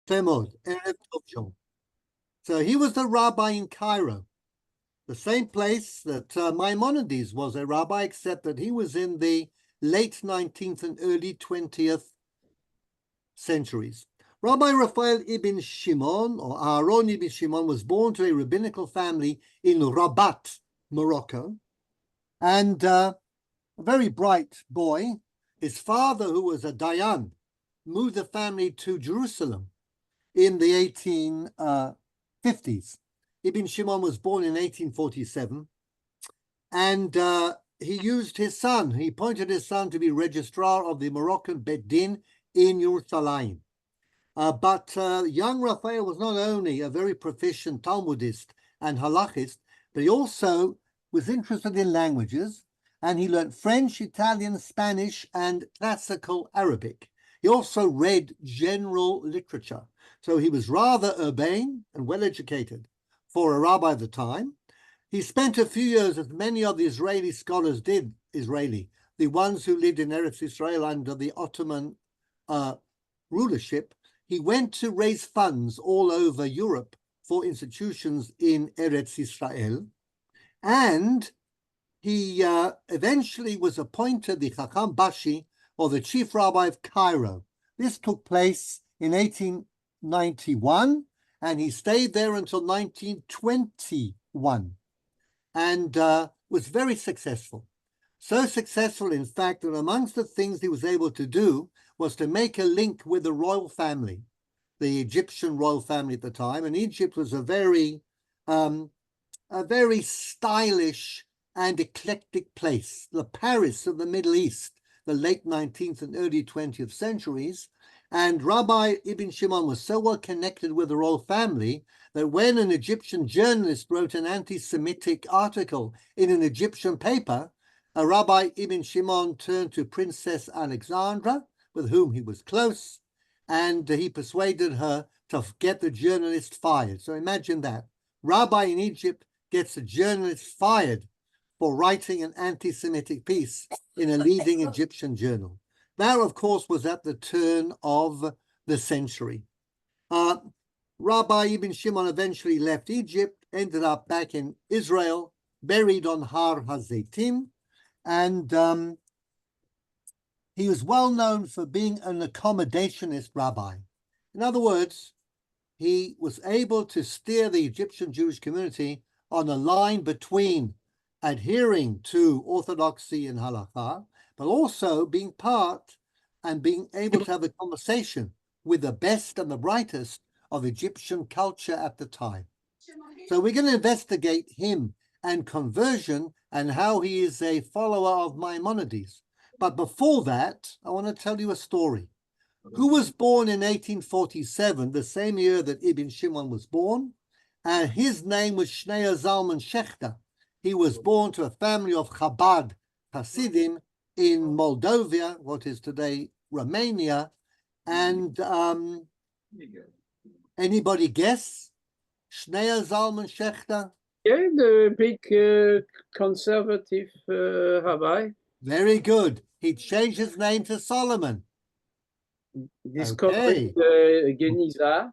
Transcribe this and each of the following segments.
Temod, Erev Tov Shom. So he was the rabbi in Cairo, the same place that Maimonides was a rabbi, except that he was in the late 19th and early 20th centuries. Rabbi Raphael ibn Shimon, or Aaron ibn Shimon, was born to a rabbinical family in Rabat, Morocco, and a very bright boy. His father, who was a Dayan, moved the family to Jerusalem in the 1850s. Ibn Shimon was born in 1847, and he appointed his son to be registrar of the Moroccan Bet Din in Yerushalayim. But young Raphael was not only a very proficient Talmudist and halachist, but he also was interested in languages, and he learned French, Italian, Spanish, and classical Arabic. He also read general literature, so he was rather urbane and well-educated for a rabbi of the time. He spent a few years, as many of the Israeli scholars did, the ones who lived in Eretz Israel under the Ottoman rulership. He went to raise funds all over Europe for institutions in Eretz Israel, and he eventually was appointed the Chacham Bashi, or the chief rabbi of Cairo. This took place in 1891, and he stayed there until 1921, and was very successful. So successful, in fact, that amongst the things he was able to do was to make a link with the royal family, the Egyptian royal family at the time. And Egypt was a very stylish and eclectic place, the Paris of the Middle East, the late 19th and early 20th centuries. And Rabbi Ibn Shimon was so well connected with the royal family that when an Egyptian journalist wrote an anti-Semitic article in an Egyptian paper, Rabbi Ibn Shimon turned to Princess Alexandra, with whom he was close, and he persuaded her to get the journalist fired. So imagine that. Rabbi in Egypt gets a journalist fired for writing an anti-Semitic piece in a leading Egyptian journal. That, of course, was at the turn of the century. Rabbi Ibn Shimon eventually left Egypt, ended up back in Israel, buried on Har HaZeitim, and he was well known for being an accommodationist rabbi. In other words, he was able to steer the Egyptian Jewish community on a line between adhering to orthodoxy and halakha, but also being part and being able to have a conversation with the best and the brightest of Egyptian culture at the time. So we're going to investigate him and conversion and how he is a follower of Maimonides. But before that, I want to tell you a story. Who was born in 1847, the same year that Ibn Shimon was born, and his name was Shneya Zalman Shechter. He was born to a family of Chabad Hasidim in Moldova, what is today Romania. And anybody guess? Shneya Zalman Shechter? Yeah, the big conservative rabbi. Very good. He changed his name to Solomon. Discovered Geniza.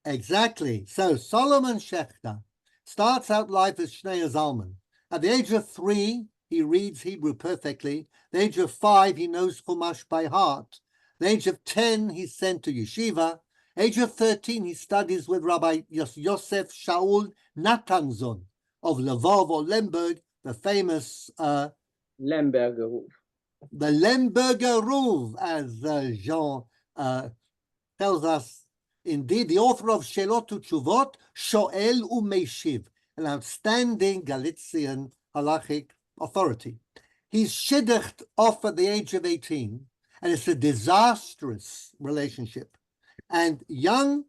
Exactly. So Solomon Shechter starts out life as Shneya Zalman. At the age of 3, he reads Hebrew perfectly. At the age of 5, he knows Chumash by heart. At the age of 10, he's sent to yeshiva. Age of 13, he studies with Rabbi Yosef Shaul Natanzon of Lvov or Lemberg, the famous Lemberger Ruf. The Lemberger Ruf, as Jean tells us. Indeed, the author of Shelot Utshuvot, Shoel Umeshiv, an outstanding Galician halachic authority. He's shidduched off at the age of 18, and it's a disastrous relationship. And young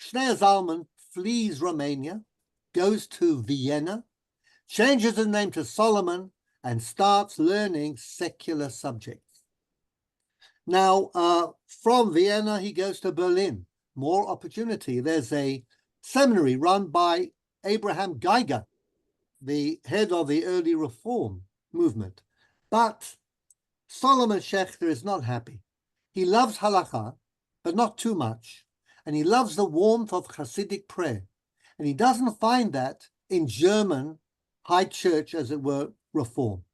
Shneya Zalman flees Romania, goes to Vienna, changes his name to Solomon, and starts learning secular subjects. Now, from Vienna, he goes to Berlin. More opportunity. There's a seminary run by Abraham Geiger, the head of the early reform movement. But Solomon Shechter is not happy. He loves halakha, but not too much. and he loves the warmth of Hasidic prayer. And he doesn't find that in German high church, as it were, reform.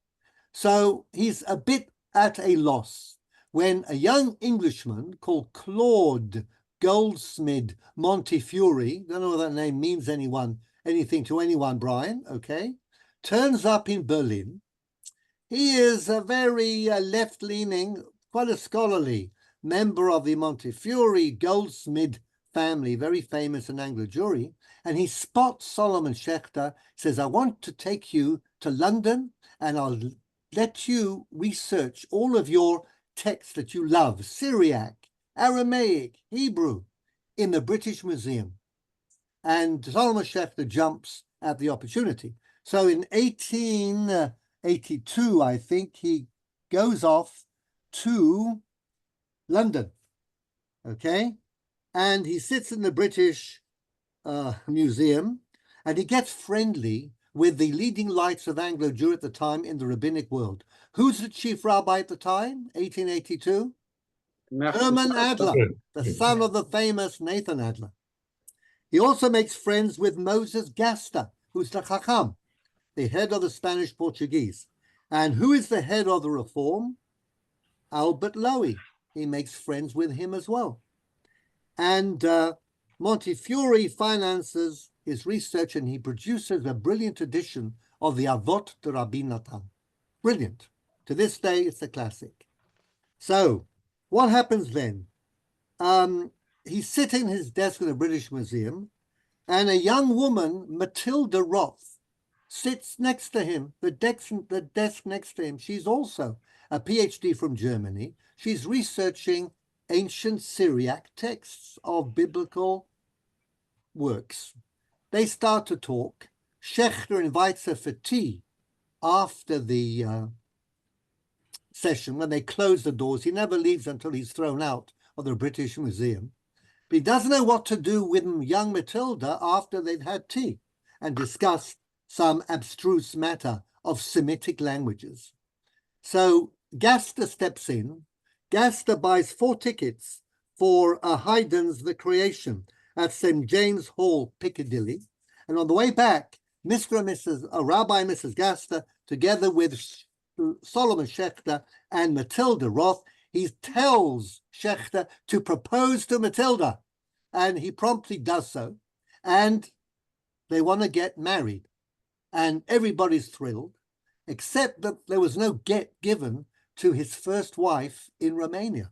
So he's a bit at a loss when a young Englishman called Claude Goldsmith Montefiore, don't know what that name means anything to anyone, Brian, okay, turns up in Berlin. He is a very left-leaning, quite a scholarly member of the Montefiore Goldsmith family, very famous in Anglo-Jewry, and he spots Solomon Schechter, says, I want to take you to London and I'll let you research all of your texts that you love, Syriac, Aramaic, Hebrew, in the British Museum. And Solomon Schechter jumps at the opportunity. So in 1882, I think, he goes off to London, okay? And he sits in the British Museum, and he gets friendly with the leading lights of Anglo-Jewry at the time in the rabbinic world. Who's the chief rabbi at the time, 1882? Herman Adler, the son of the famous Nathan Adler. He also makes friends with Moses Gaster, who's the Chacham, the head of the Spanish Portuguese. And who is the head of the reform? Albert Lowy. He makes friends with him as well. And Montefiore finances his research, and he produces a brilliant edition of the Avot de Rabbi Natan. Brilliant. To this day, it's a classic. So what happens then? He's sitting at his desk in the British Museum, and a young woman, Matilda Roth, sits next to him, the desk next to him. She's also a PhD from Germany. She's researching ancient Syriac texts of biblical works. They start to talk. Schechter invites her for tea after the session, when they close the doors. He never leaves until he's thrown out of the British Museum. But he doesn't know what to do with young Matilda after they've had tea and discussed some abstruse matter of Semitic languages. So Gaster steps in. Gaster buys 4 tickets for Haydn's The Creation at St. James Hall, Piccadilly. And on the way back, Rabbi and Mrs. Gaster, together with Solomon Schechter and Matilda Roth, he tells Schechter to propose to Matilda, and he promptly does so. And they want to get married, and everybody's thrilled, except that there was no get given to his first wife in Romania.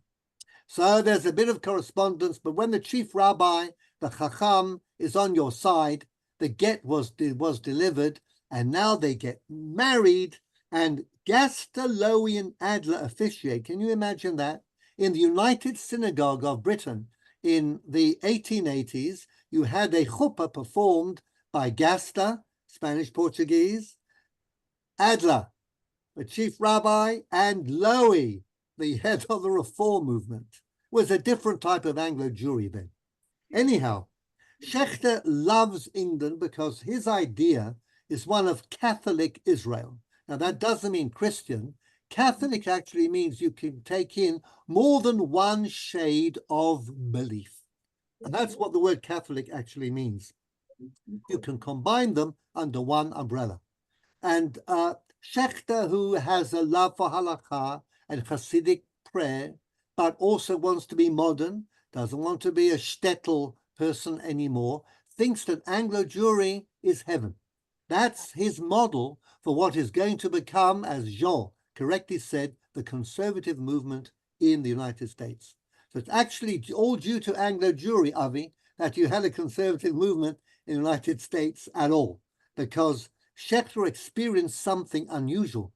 So there's a bit of correspondence, but when the chief rabbi, the Chacham, is on your side, the get was delivered, and now they get married, and Gaster, Lowy, and Adler officiate. Can you imagine that? In the United Synagogue of Britain in the 1880s, you had a chuppah performed by Gaster, Spanish Portuguese, Adler, the chief rabbi, and Lowy, the head of the reform movement. Was a different type of Anglo-Jewry then. Anyhow, Schechter loves England because his idea is one of Catholic Israel. Now, that doesn't mean Christian. Catholic actually means you can take in more than one shade of belief. And that's what the word Catholic actually means. You can combine them under one umbrella. And Schechter, who has a love for halakha and Hasidic prayer, but also wants to be modern, doesn't want to be a shtetl person anymore, thinks that Anglo-Jewry is heaven. That's his model for what is going to become, as Jean correctly said, the conservative movement in the United States. So it's actually all due to Anglo-Jewry, Avi, that you had a conservative movement in the United States at all, because Schechter experienced something unusual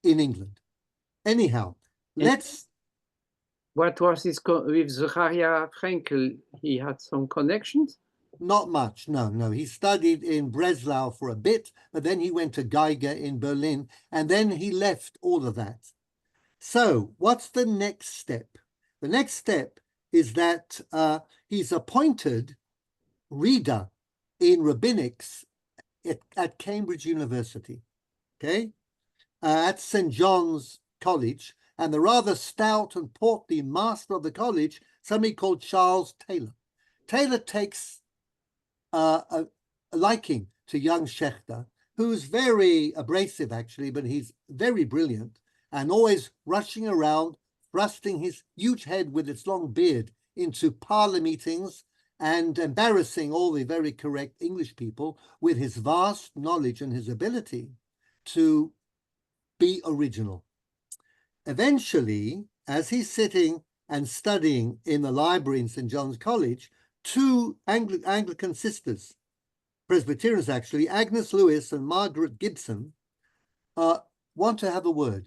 in England. Anyhow, let's... What was his with Zechariah Frenkel? He had some connections? Not much, no. He studied in Breslau for a bit, but then he went to Geiger in Berlin, and then he left all of that. So what's the next step? The next step is that he's appointed reader in rabbinics at Cambridge University, okay? At St. John's College, and the rather stout and portly master of the college, somebody called Charles Taylor. Taylor takes a liking to young Schechter, who's very abrasive, actually, but he's very brilliant and always rushing around, thrusting his huge head with its long beard into parlor meetings and embarrassing all the very correct English people with his vast knowledge and his ability to be original. Eventually, as he's sitting and studying in the library in St. John's College, two Anglican sisters, Presbyterians actually, Agnes Lewis and Margaret Gibson, want to have a word.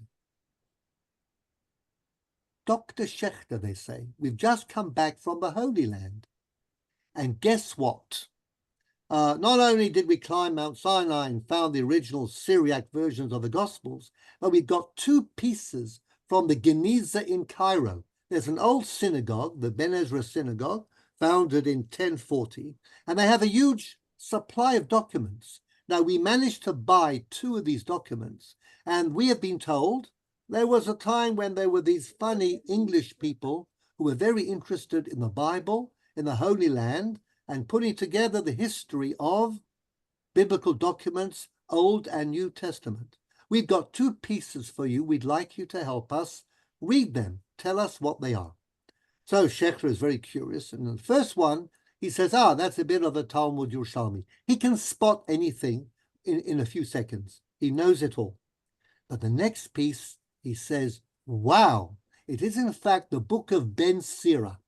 Dr. Schechter, they say, we've just come back from the Holy Land. And guess what? Not only did we climb Mount Sinai and found the original Syriac versions of the Gospels, but we got two pieces from the Geniza in Cairo. There's an old synagogue, the Ben Ezra Synagogue, founded in 1040, and they have a huge supply of documents. Now, we managed to buy two of these documents, and we have been told there was a time when there were these funny English people who were very interested in the Bible, in the Holy Land, and putting together the history of biblical documents, Old and New Testament. We've got two pieces for you. We'd like you to help us read them. Tell us what they are. So Schechter is very curious. And the first one, he says, that's a bit of the Talmud Yerushalmi. He can spot anything in a few seconds. He knows it all. But the next piece, he says, wow, it is in fact the book of Ben Sira.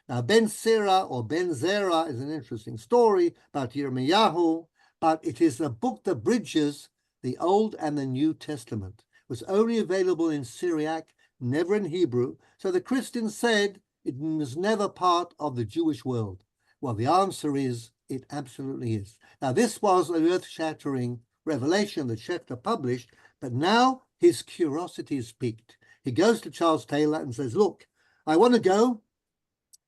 Now, Ben Sira or Ben Zera is an interesting story about Yirmiyahu, but it is a book that bridges the Old and the New Testament. It was only available in Syriac, never in Hebrew. So the Christians said it was never part of the Jewish world. Well, the answer is it absolutely is. Now, this was an earth-shattering revelation that Schechter published, but now his curiosity is piqued. He goes to Charles Taylor and says, look, I want to go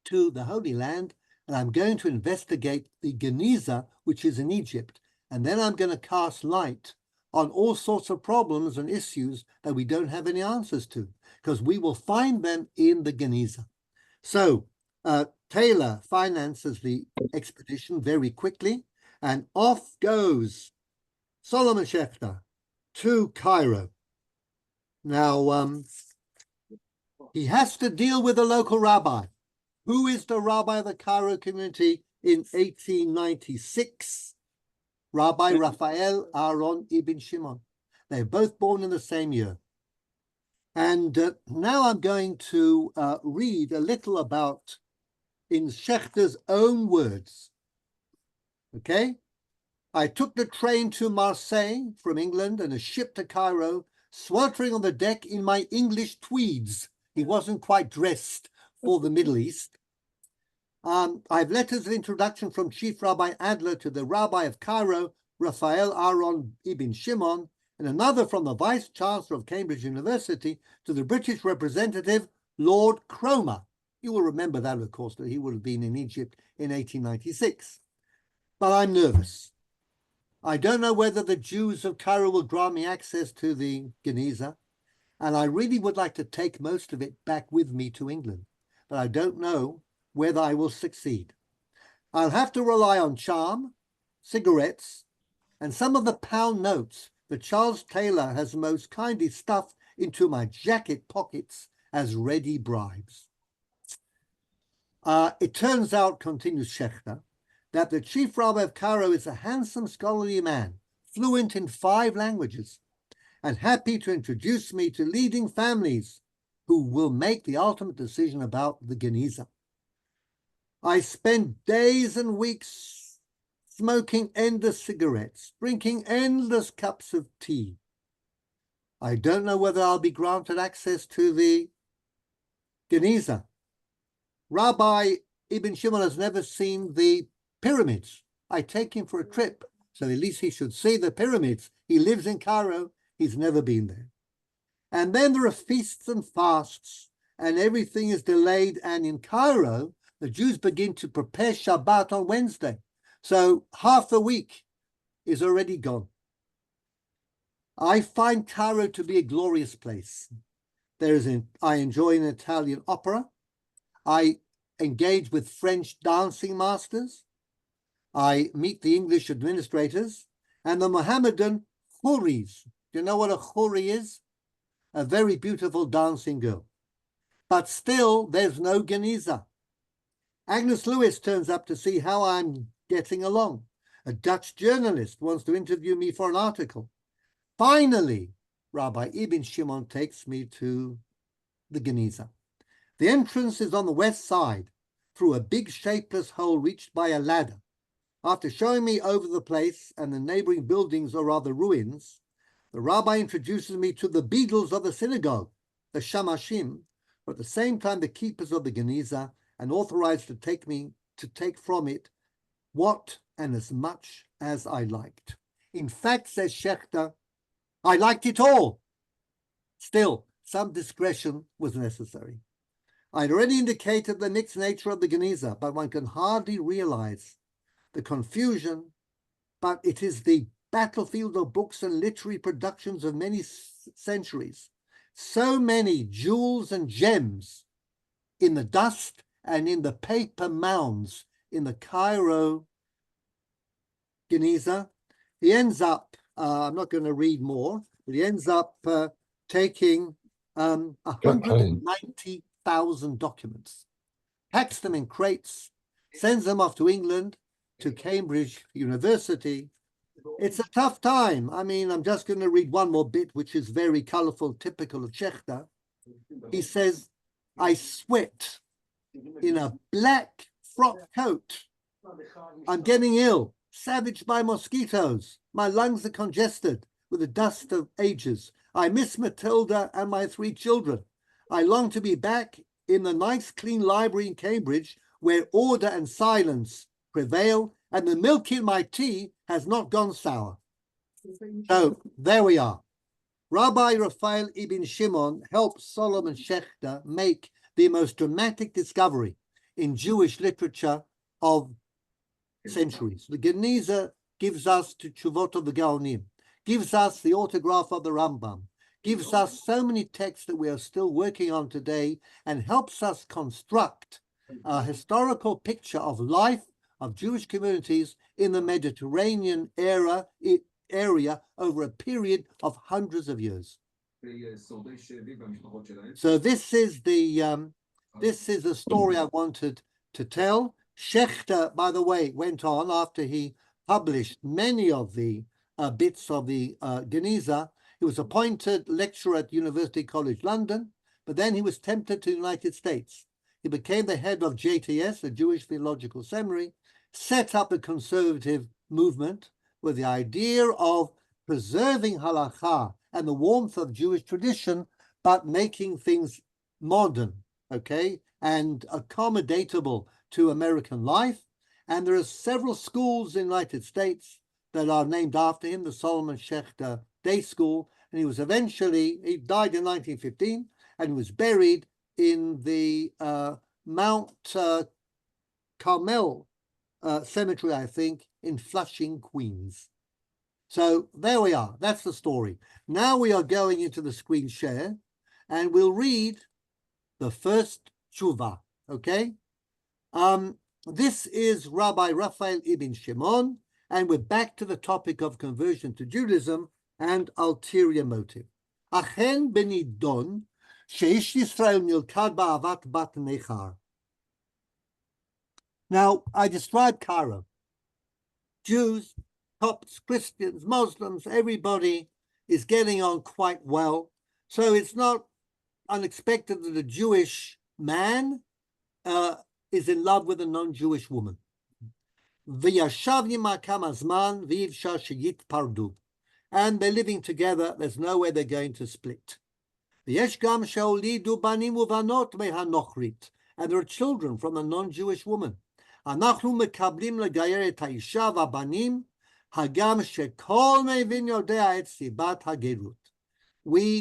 to the Holy Land, and I'm going to investigate the Geniza, which is in Egypt, and then I'm going to cast light on all sorts of problems and issues that we don't have any answers to, because we will find them in the Geniza. So Taylor finances the expedition very quickly, and off goes Solomon Schechter to Cairo. Now, he has to deal with the local rabbi. Who is the rabbi of the Cairo community in 1896? Rabbi Raphael Aaron Ibn Shimon. They're both born in the same year. And now I'm going to read a little about, in Schechter's own words. Okay? I took the train to Marseille from England and a ship to Cairo, sweltering on the deck in my English tweeds. He wasn't quite dressed for the Middle East. I have letters of introduction from Chief Rabbi Adler to the Rabbi of Cairo, Raphael Aaron Ibn Shimon, and another from the Vice Chancellor of Cambridge University to the British representative, Lord Cromer. You will remember that, of course, that he would have been in Egypt in 1896. But I'm nervous. I don't know whether the Jews of Cairo will grant me access to the Geniza, and I really would like to take most of it back with me to England, but I don't know whether I will succeed. I'll have to rely on charm, cigarettes, and some of the pound notes that Charles Taylor has most kindly stuffed into my jacket pockets as ready bribes. It turns out, continues Schechter, that the chief rabbi of Cairo is a handsome, scholarly man, fluent in 5 languages, and happy to introduce me to leading families who will make the ultimate decision about the Geniza. I spent days and weeks smoking endless cigarettes, drinking endless cups of tea. I don't know whether I'll be granted access to the Geniza. Rabbi Ibn Shimon has never seen the pyramids. I take him for a trip, so at least he should see the pyramids. He lives in Cairo. He's never been there. And then there are feasts and fasts, and everything is delayed. And in Cairo, the Jews begin to prepare Shabbat on Wednesday. So half the week is already gone. I find Cairo to be a glorious place. I enjoy an Italian opera. I engage with French dancing masters. I meet the English administrators and the Mohammedan Houris. Do you know what a Houri is? A very beautiful dancing girl. But still, there's no Geniza. Agnes Lewis turns up to see how I'm getting along. A Dutch journalist wants to interview me for an article. Finally, Rabbi Ibn Shimon takes me to the Geniza. The entrance is on the west side, through a big shapeless hole reached by a ladder. After showing me over the place and the neighboring buildings, or rather ruins, the rabbi introduces me to the beadles of the synagogue, the Shamashim, but at the same time the keepers of the Geniza, and authorized to take from it what and as much as I liked. In fact, says Schechter, I liked it all. Still, some discretion was necessary. I'd already indicated the mixed nature of the Geniza, but one can hardly realize the confusion, but it is the battlefield of books and literary productions of many centuries. So many jewels and gems in the dust and in the paper mounds in the Cairo Geniza. He ends up, I'm not going to read more, but he ends up taking 190,000 documents, packs them in crates, sends them off to England, to Cambridge University. It's a tough time. I mean, I'm just going to read one more bit, which is very colorful, typical of Schechter. He says, I sweat in a black frock coat. I'm getting ill, savaged by mosquitoes. My lungs are congested with the dust of ages. I miss Matilda and my 3 children. I long to be back in the nice, clean library in Cambridge where order and silence prevail, and the milk in my tea has not gone sour. So there we are. Rabbi Raphael Ibn Shimon helped Solomon Schechter make the most dramatic discovery in Jewish literature of centuries. The Geniza gives us the Tshuvot of the Gaonim, gives us the autograph of the Rambam, gives us so many texts that we are still working on today, and helps us construct a historical picture of life of Jewish communities in the Mediterranean area over a period of hundreds of years. So this is the story I wanted to tell. Schechter, by the way, went on after he published many of the bits of the Geniza. He was appointed lecturer at University College London, but then he was tempted to the United States. He became the head of JTS, the Jewish Theological Seminary, set up a conservative movement with the idea of preserving halakha and the warmth of Jewish tradition, but making things modern, okay, and accommodatable to American life. And there are several schools in the United States that are named after him, the Solomon Schechter Day School, and he died in 1915, and he was buried in the Mount Carmel Cemetery, I think, in Flushing, Queens. So there we are. That's the story. Now we are going into the screen share, and we'll read the first tshuva, okay? This is Rabbi Raphael Ibn Shimon, and we're back to the topic of conversion to Judaism and ulterior motive. Achen benidon sheish Yisrael nilkad ba'avat bat nechar. Now, I described Cairo. Jews, Copts, Christians, Muslims, everybody is getting on quite well. So it's not unexpected that a Jewish man is in love with a non-Jewish woman. And they're living together. There's no way they're going to split. And there are children from a non-Jewish woman. We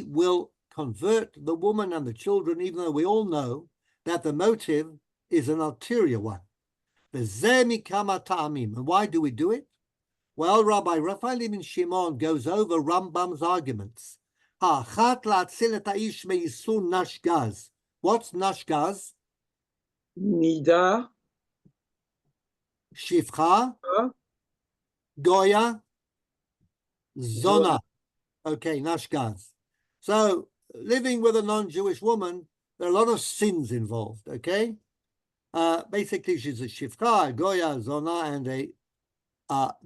will convert the woman and the children, even though we all know that the motive is an ulterior one. And why do we do it? Well, Rabbi Raphael Ibn Shimon goes over Rambam's arguments. What's nashgaz? Nida, Shifcha, Goya, Zona. Okay, Nashgaz. So living with a non-Jewish woman, there are a lot of sins involved, okay? Basically, she's a Shifcha, a Goya, a Zona, and a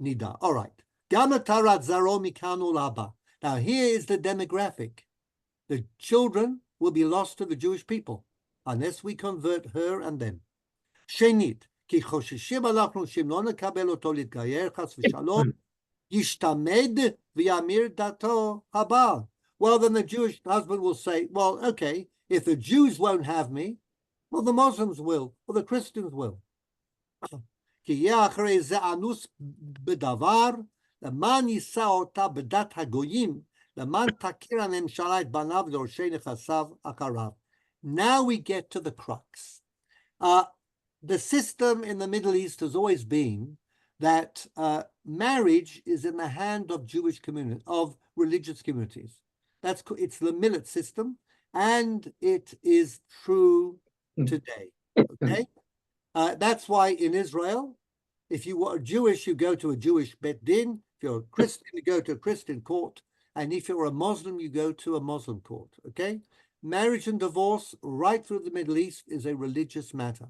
Nida. All right. Gamatarat Zaro Mikanu Laba. Now, here is the demographic. The children will be lost to the Jewish people unless we convert her and them. Shenit, ki choshishim alachnu shim lo nekabel oto litgayer chas v'shalom yishtamed v'yamir dato habal. Well, then the Jewish husband will say, well, okay, if the Jews won't have me, well, the Muslims will, or the Christians will. כי יהיה אחרי זה אנוס בדבר, למען יישא אותה בדת הגויים, למען תכיר הממשלה את בניו דורשי נכסיו אחריו. Now we get to the crux. The system in the Middle East has always been that marriage is in the hand of Jewish communities, of religious communities. It's the millet system, and it is true today. Okay, that's why in Israel, if you are Jewish, you go to a Jewish bet din. If you're a Christian, you go to a Christian court, and if you're a Muslim, you go to a Muslim court. Okay, marriage and divorce right through the Middle East is a religious matter.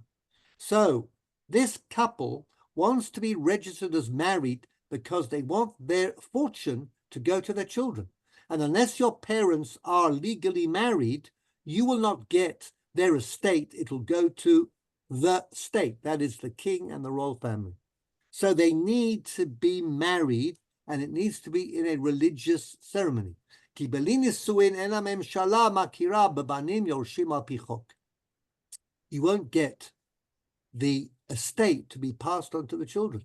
So this couple wants to be registered as married because they want their fortune to go to their children. And unless your parents are legally married, you will not get their estate. It will go to the state, that is the king and the royal family. So they need to be married, and it needs to be in a religious ceremony. You won't get the estate to be passed on to the children.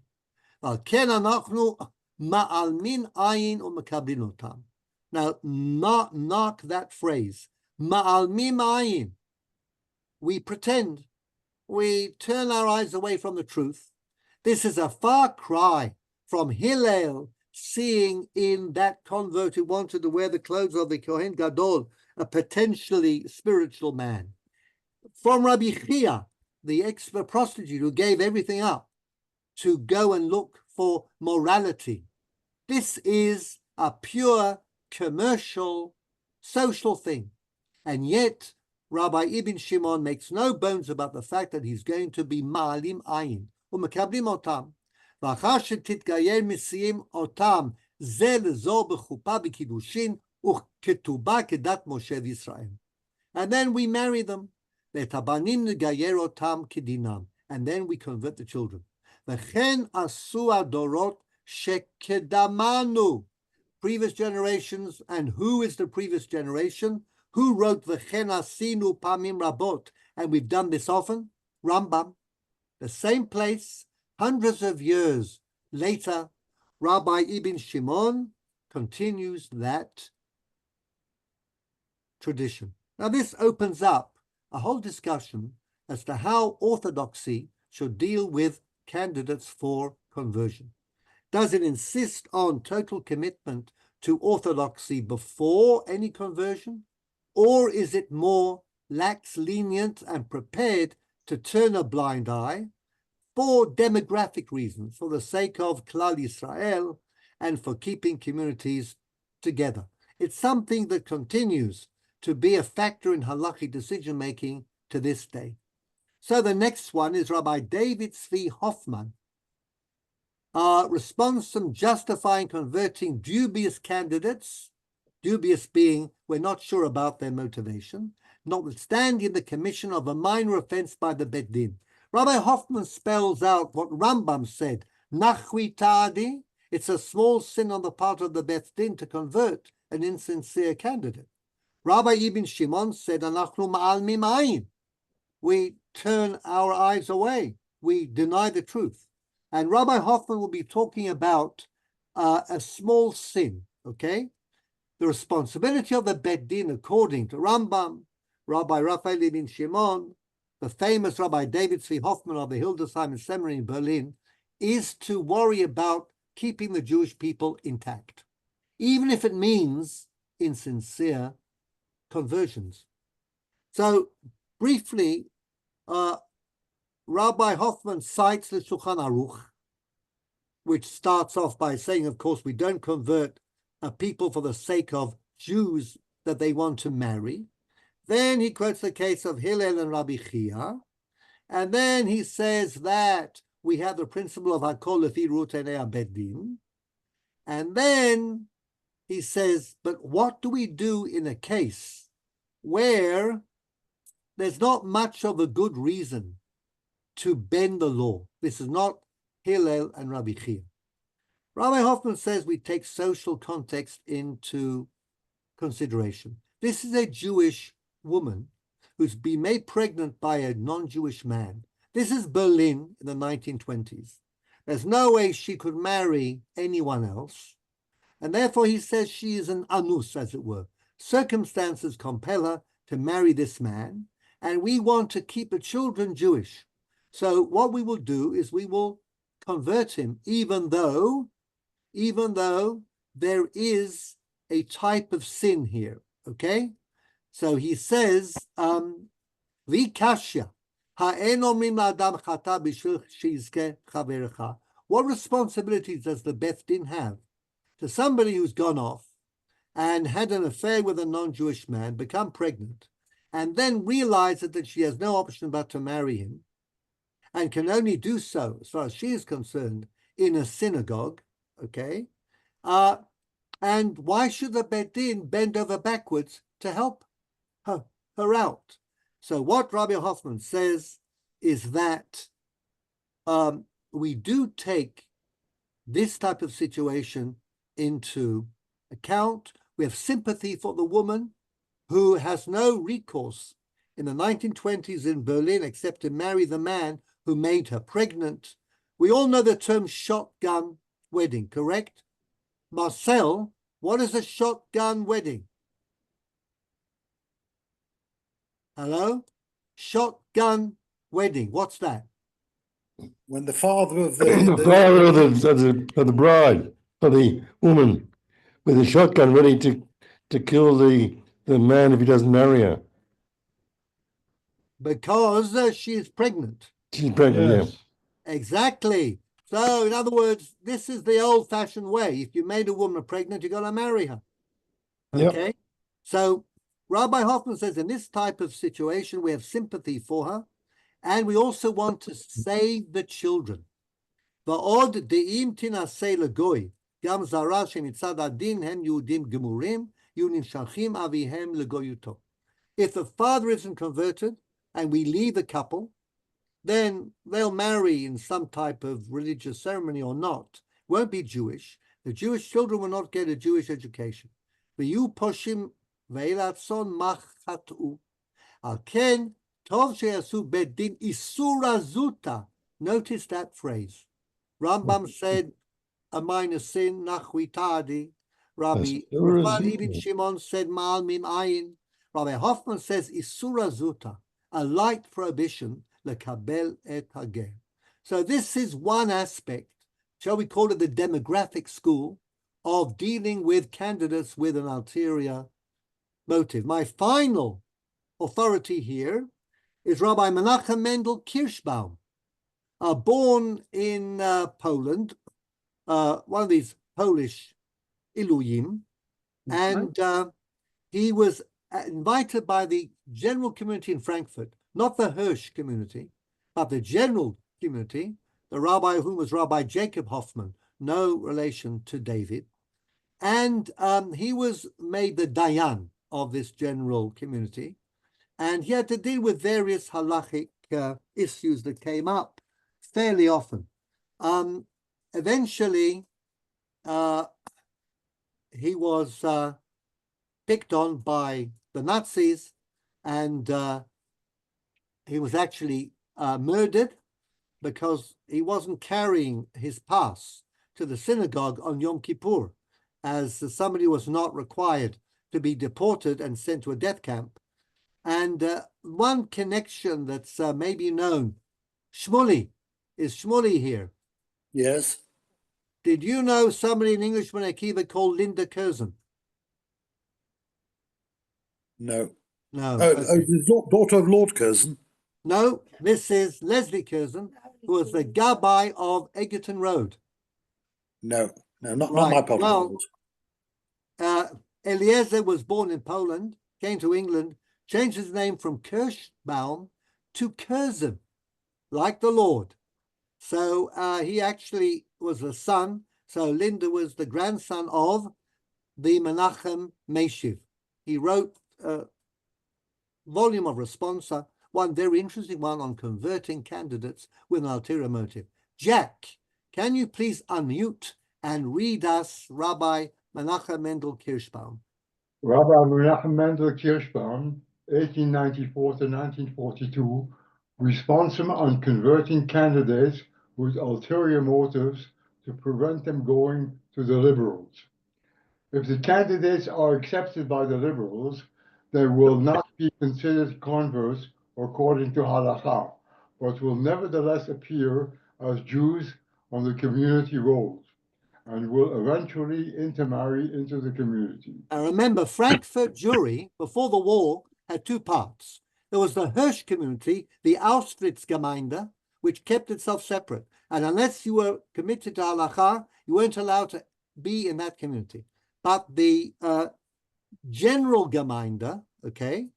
Now, mark that phrase. We pretend. We turn our eyes away from the truth. This is a far cry from Hillel seeing in that convert who wanted to wear the clothes of the Kohen Gadol a potentially spiritual man. From Rabbi Chia, the expert prostitute who gave everything up to go and look for morality. This is a pure commercial social thing. And yet, Rabbi Ibn Shimon makes no bones about the fact that he's going to be ma'alim ayin, u'mekablim otam. V'achar shetitgayer misiim otam ze lezo b'chupa b'kiddushin u'ketuba kedat Moshe v'Yisrael. And then we marry them. V'tabanim negayer otam kedinam. And then we convert the children. V'chen asu adorot shekedamanu. Previous generations, and who is the previous generation? Who wrote V'chen asinu pamim rabot? And we've done this often. Rambam. The same place, hundreds of years later, Rabbi Ibn Shimon continues that tradition. Now this opens up a whole discussion as to how orthodoxy should deal with candidates for conversion. Does it insist on total commitment to orthodoxy before any conversion? Or is it more lax, lenient, and prepared to turn a blind eye for demographic reasons, for the sake of Klal Yisrael and for keeping communities together? It's something that continues to be a factor in halachic decision-making to this day. So the next one is Rabbi David Tzvi Hoffman. Responsa justifying converting dubious candidates, dubious being we're not sure about their motivation, notwithstanding the commission of a minor offense by the Bet Din. Rabbi Hoffman spells out what Rambam said, Nachwi Ta'adi, it's a small sin on the part of the Bet Din to convert an insincere candidate. Rabbi Ibn Shimon said, Anachnu ma'almim ayin. We turn our eyes away. We deny the truth. And Rabbi Hoffman will be talking about a small sin, okay? The responsibility of the Bet Din, according to Rambam, Rabbi Raphael Ibn Shimon, the famous Rabbi David Tzvi Hoffman of the Hildesheim Seminary in Berlin, is to worry about keeping the Jewish people intact, even if it means insincere conversions. So briefly, Rabbi Hoffman cites the Shulchan Aruch, which starts off by saying, of course, we don't convert a people for the sake of Jews that they want to marry. Then he quotes the case of Hillel and Rabbi Chia. And then he says that we have the principle of Hakol Lefi Rut Enei Bedin. And then he says, but what do we do in a case where there's not much of a good reason to bend the law? This is not Hillel and Rabbi Chia. Rabbi Hoffman says we take social context into consideration. This is a Jewish woman who's been made pregnant by a non-Jewish man. This is Berlin in the 1920s. There's no way she could marry anyone else. And therefore he says she is an anus, as it were. Circumstances compel her to marry this man, and we want to keep the children Jewish. So what we will do is we will convert him, even though there is a type of sin here, okay? So he says, Vikashya, what responsibilities does the Beth Din have to somebody who's gone off and had an affair with a non-Jewish man, become pregnant, and then realizes that she has no option but to marry him, and can only do so, as far as she is concerned, in a synagogue, okay? And why should the Beth Din bend over backwards to help her out? So what Rabbi Hoffman says is that we do take this type of situation into account. We have sympathy for the woman who has no recourse in the 1920s in Berlin except to marry the man who made her pregnant. We all know the term shotgun wedding, correct? Marcel, what is a shotgun wedding? Hello? Shotgun wedding, what's that? When the father of The father of the bride, of the woman, with a shotgun ready to kill the man if he doesn't marry her. Because she is pregnant. She's pregnant, Yes. Exactly. So, in other words, this is the old-fashioned way. If you made a woman pregnant, you got to marry her. Okay? Yep. So, Rabbi Hoffman says in this type of situation, we have sympathy for her, and we also want to save the children. Va'od de'im tinasei legoy, gam zara shemitzad adin hem Yehudim gemurim, yu nimshachim avihem legoyuto. If the father isn't converted, and we leave the couple, then they'll marry in some type of religious ceremony or not. Won't be Jewish. The Jewish children will not get a Jewish education. V'yu poshim ve'elatzon machatu. Al ken tov sheyasu bedin isura zuta. Notice that phrase. Rambam said a minor sin, nachwi tadi. Rabbi Prof Ibn Shimon said ma'al mim ayin. Rabbi Hoffman says isura zuta, a light prohibition, lekabel et hager. So this is one aspect, shall we call it the demographic school, of dealing with candidates with an ulterior motive. My final authority here is Rabbi Menachem Mendel Kirschbaum, born in Poland, one of these Polish Iluyim, and he was invited by the general community in Frankfurt, not the Hirsch community, but the general community, the rabbi of whom was Rabbi Jacob Hoffman, no relation to David. And he was made the Dayan of this general community. And he had to deal with various halachic issues that came up fairly often. Eventually, he was picked on by the Nazis, and he was actually murdered because he wasn't carrying his pass to the synagogue on Yom Kippur, as somebody was not required to be deported and sent to a death camp. And one connection that's maybe known, Shmuley, is Shmuley here? Yes. Did you know somebody in Englishman Akiva called Linda Curzon? No. No. Oh, Okay. the daughter of Lord Curzon. No, this is Leslie Curzon, who was the Gabbai of Egerton Road. No, not Right, my part well, of the world. Eliezer was born in Poland, came to England, changed his name from Kirschbaum to Curzon, like the Lord. So he actually was the son. So Linda was the grandson of the Menachem Meshiv. He wrote a volume of Responsa, one very interesting one on converting candidates with an ulterior motive. Jack, can you please unmute and read us Rabbi Menachem Mendel Kirschbaum? Rabbi Menachem Mendel Kirschbaum, 1894 to 1942, Responsa on converting candidates with ulterior motives to prevent them going to the liberals. If the candidates are accepted by the liberals, they will not be considered converts according to halakha, but will nevertheless appear as Jews on the community rolls and will eventually intermarry into the community. And remember, Frankfurt Jewry, before the war, had two parts. There was the Hirsch community, the Auschwitz-Gemeinde, which kept itself separate. And unless you were committed to halakha, you weren't allowed to be in that community. But the general Gemeinde, okay,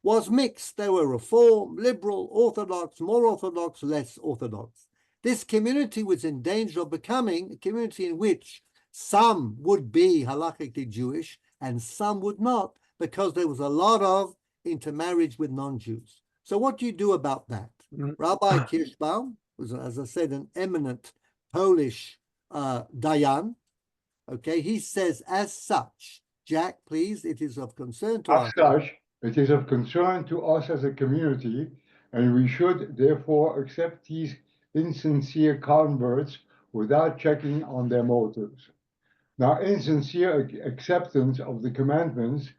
was mixed. There were Reform, Liberal, Orthodox, more Orthodox, less Orthodox. This community was in danger of becoming a community in which some would be halakhically Jewish and some would not, because there was a lot of intermarriage with non-Jews. So what do you do about that? Rabbi Kirschbaum was, as I said, an eminent Polish Dayan. Okay, he says, as such, Jack, please, it is of concern to us. As such, it is of concern to us as a community, and we should therefore accept these insincere converts without checking on their motives. Now, insincere acceptance of the commandments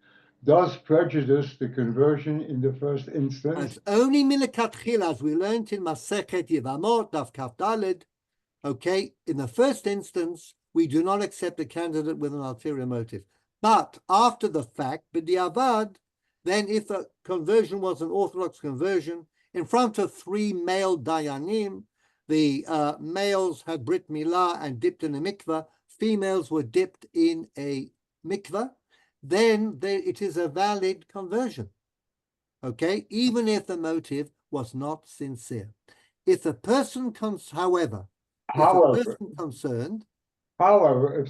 does prejudice the conversion in the first instance. It's only milikatchila, as we learned in Masechet Yevamot, Daf Kaf Daled. Okay, in the first instance, we do not accept a candidate with an ulterior motive. But after the fact, b'diavad, then if the conversion was an Orthodox conversion, in front of three male dayanim, the males had brit milah and dipped in a mikveh, females were dipped in a mikveh, then it is a valid conversion. Okay, even if the motive was not sincere. If the person, however, if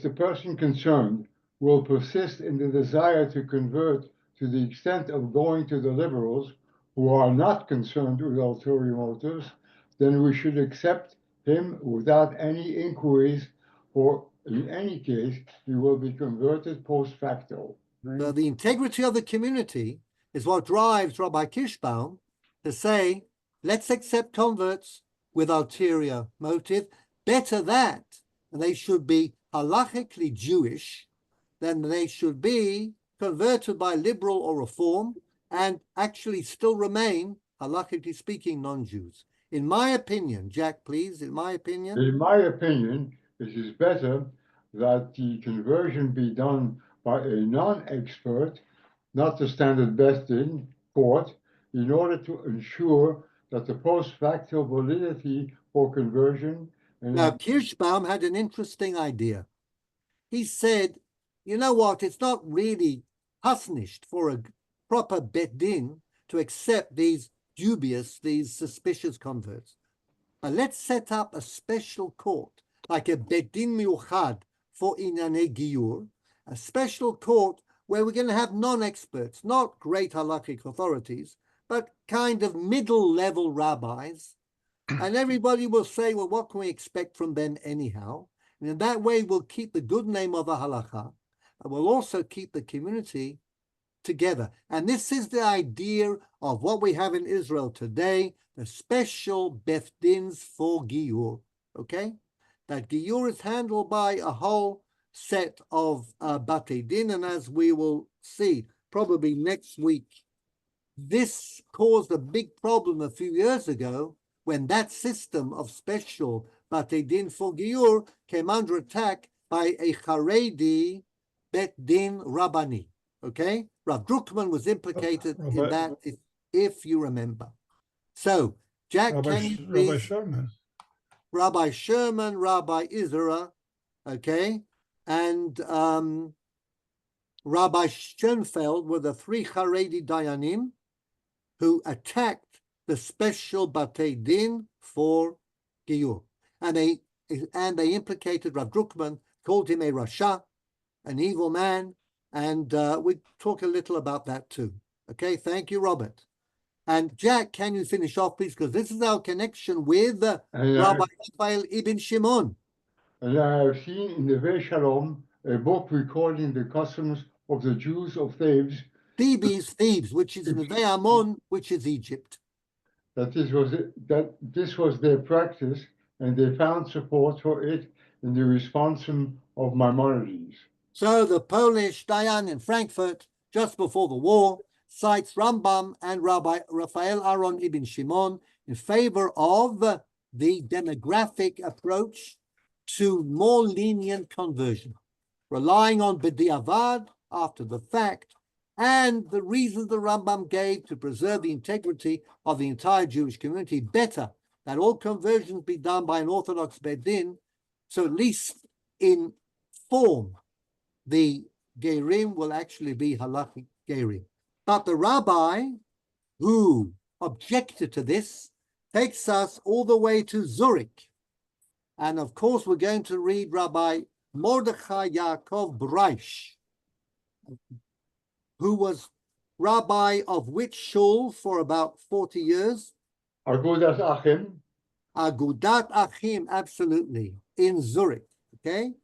the person concerned will persist in the desire to convert to the extent of going to the liberals who are not concerned with ulterior motives, then we should accept him without any inquiries, for in any case, he will be converted post facto. So the integrity of the community is what drives Rabbi Kirschbaum to say, let's accept converts with ulterior motive. Better that, and they should be halachically Jewish, than they should be converted by liberal or reform and actually still remain, halachically speaking, non-Jews. In my opinion, Jack, please, in my opinion. In my opinion, it is better that the conversion be done by a non-expert, not the standard best in court, in order to ensure that the post facto validity for conversion. Now, Kirschbaum had an interesting idea. He said, you know what, it's not really hasnished for a proper bet din to accept these dubious, these suspicious converts. But let's set up a special court, like a bet din miuchad for inyanei giyur, a special court where we're going to have non-experts, not great halakhic authorities, but kind of middle-level rabbis. And everybody will say, well, what can we expect from them anyhow? And in that way, we'll keep the good name of the halakha, and we'll also keep the community together. And this is the idea of what we have in Israel today, the special beth dins for Giyur, okay? That Giyur is handled by a whole set of Batei Din, and as we will see probably next week, this caused a big problem a few years ago when that system of special Batei Din for Giyur came under attack by a Haredi Bet Din Rabbani, okay? Rav Druckmann was implicated in that, if you remember. So, Jack, Rabbi, can you Rabbi please, Sherman. Rabbi Sherman, Rabbi Isra, okay, and Rabbi Schoenfeld were the three Haredi Dayanim who attacked the special Batei Din for Giyur. And they implicated Rav Druckmann, called him a Rasha, an evil man, and we talk a little about that too. Okay, thank you, Robert. And Jack, can you finish off, please? Because this is our connection with Rabbi Raphael Ibn Shimon. And I have seen in the Ve Shalom a book recording the customs of the Jews of Thebes. Thebes, which is in the Ve Ammon, which is Egypt. That this was their practice, and they found support for it in the Responsa of Maimonides. So the Polish Dayan in Frankfurt, just before the war, cites Rambam and Rabbi Raphael Aaron Ibn Shimon in favor of the demographic approach to more lenient conversion, relying on B'diavad after the fact, and the reasons the Rambam gave to preserve the integrity of the entire Jewish community better, that all conversions be done by an Orthodox Beit Din, so at least in form, the Gerim will actually be halachic Gerim. But the rabbi who objected to this takes us all the way to Zurich. And of course, we're going to read Rabbi Mordechai Yaakov Breish, who was rabbi of which shul for about 40 years? Agudas Achim. Agudat Achim, absolutely, in Zurich, okay?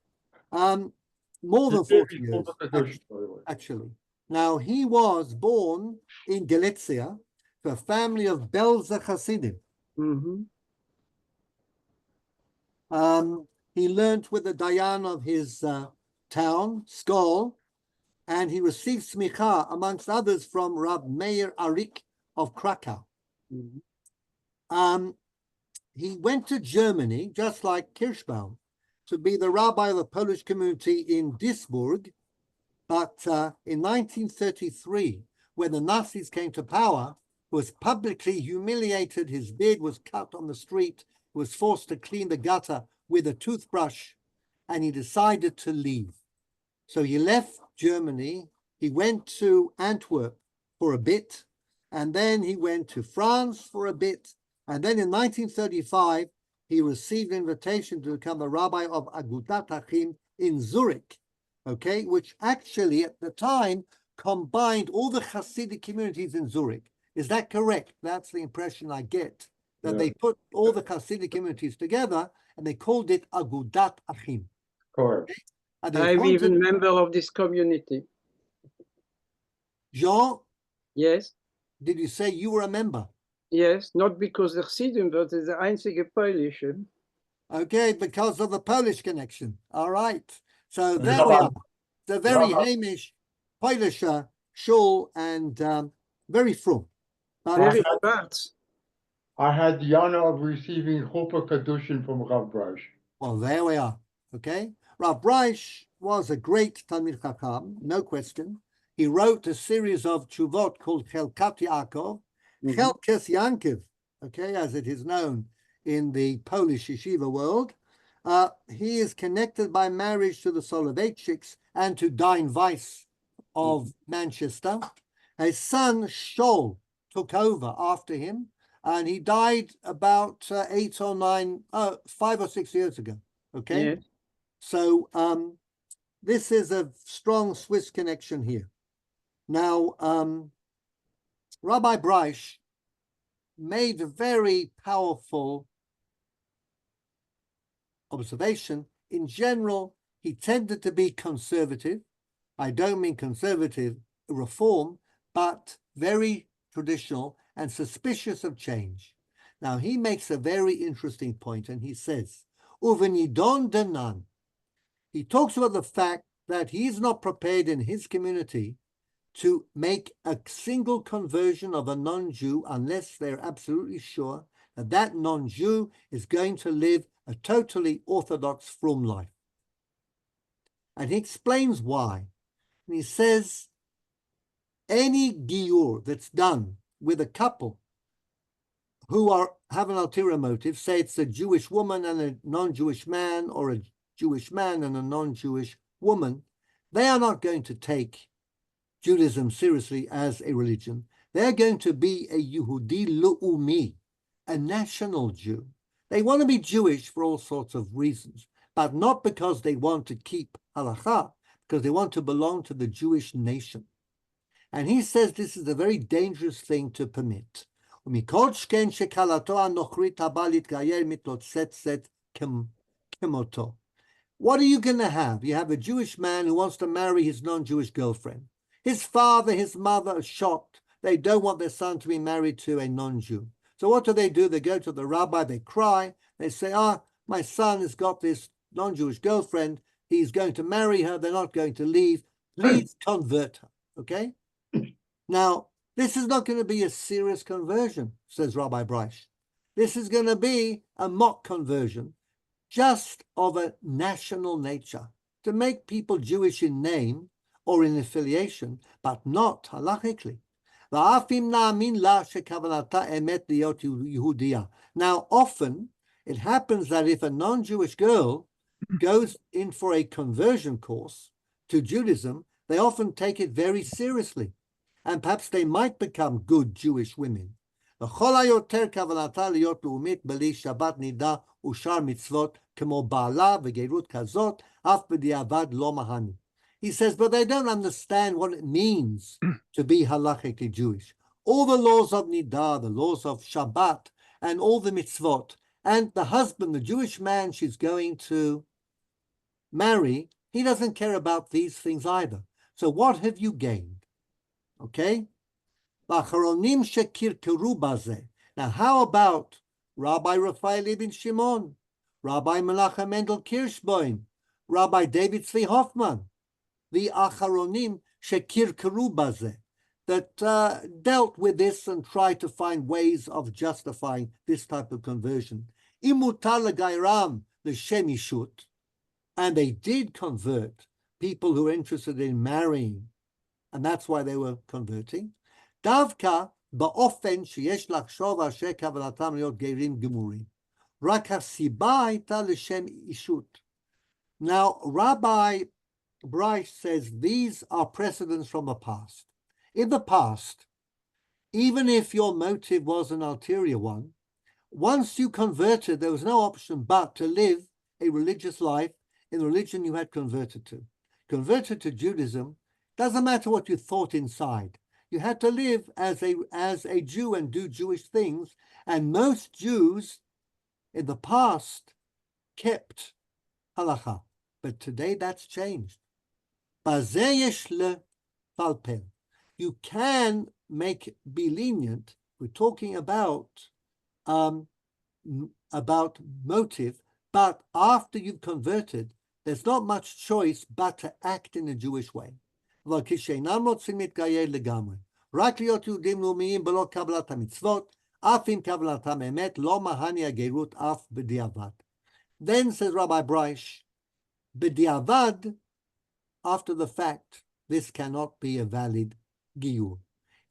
More than 40 years, actually. Now, he was born in Galicia to a family of Belzer Hasidim. Mm-hmm. He learnt with the Dayan of his town, Skol, and he received smicha, amongst others, from Rab Meir Arik of Krakow. Mm-hmm. He went to Germany, just like Kirschbaum, to be the rabbi of the Polish community in Duisburg. But in 1933, when the Nazis came to power, was publicly humiliated, his beard was cut on the street, was forced to clean the gutter with a toothbrush, and he decided to leave. So he left Germany, he went to Antwerp for a bit, and then he went to France for a bit, and then in 1935, he received an invitation to become the rabbi of Agudat Achim in Zurich, okay, which actually at the time combined all the Hasidic communities in Zurich. Is that correct? That's the impression I get, that they put all the Hasidic communities together and they called it Agudat Achim. Correct. And I'm even member of this community. Jean, Yes, did you say you were a member? yes, not because the Chassidim, but it's the einzige Polnische. Okay, because of the Polish connection. All right. So there we are. The very Hamish, Polish shul and very frum. Very smart. I had the honor of receiving Chuppah Kedushin from Rav Breish. Well, there we are. Okay. Rav Breish was a great Talmid Chacham, no question. He wrote a series of tshuvot called Chelkat Yaakov, Chelkes Yankiv, okay, as it is known in the Polish yeshiva world. He is connected by marriage to the Soloveitchiks and to Dain Weiss of Manchester. His son Shol took over after him, and he died about 5 or 6 years ago. Okay, Yes. so this is a strong Swiss connection here. Now, Rabbi Breish made a very powerful observation. In general, he tended to be conservative. I don't mean conservative reform, but very traditional and suspicious of change. Now, he makes a very interesting point, and he says, Uvenidon denan. He talks about the fact that he is not prepared in his community to make a single conversion of a non-Jew unless they're absolutely sure that that non-Jew is going to live a totally Orthodox frum life. And he explains why. And he says, any giur that's done with a couple who have an ulterior motive, say it's a Jewish woman and a non-Jewish man, or a Jewish man and a non-Jewish woman, they are not going to take Judaism seriously as a religion. They're going to be a Yehudi Lu'umi, a national Jew. They want to be Jewish for all sorts of reasons, but not because they want to keep halakha, because they want to belong to the Jewish nation. And he says this is a very dangerous thing to permit. What are you going to have? You have a Jewish man who wants to marry his non-Jewish girlfriend. His father, his mother are shocked. They don't want their son to be married to a non-Jew. So what do? They go to the rabbi, they cry, they say, my son has got this non-Jewish girlfriend. He's going to marry her. They're not going to leave. Please convert her, okay? Now, this is not going to be a serious conversion, says Rabbi Prof. This is going to be a mock conversion, just of a national nature, to make people Jewish in name or in affiliation, but not halachically. Now, often it happens that if a non-Jewish girl goes in for a conversion course to Judaism, they often take it very seriously, and perhaps they might become good Jewish women. He says, but they don't understand what it means to be halachically Jewish. All the laws of Nidah, the laws of Shabbat, and all the mitzvot, and the husband, the Jewish man she's going to marry, he doesn't care about these things either. So what have you gained? Okay? Now, how about Rabbi Raphael Ibn Shimon, Rabbi Menachem Mendel Kirschbaum, Rabbi David Tzvi Hoffman, the Acharonim Shekirkeru Bazeh, that dealt with this and tried to find ways of justifying this type of conversion. Imutar Gairam, the Shemishut, and they did convert people who were interested in marrying, and that's why they were converting. Davka ba'ofen sheyesh lachshov asher kavanatam liot geirim gemurim. Rak hasiba hayta l'shem ishut. Now, Rabbi Prof says these are precedents from the past. In the past, even if your motive was an ulterior one, once you converted, there was no option but to live a religious life in the religion you had converted to. Converted to Judaism, doesn't matter what you thought inside. You had to live as a Jew and do Jewish things, and most Jews in the past kept halakha, but today that's changed. You can be lenient. We're talking about motive, but after you've converted, there's not much choice but to act in a Jewish way. Then says Rabbi Prof, b'diavad, after the fact, this cannot be a valid giyur.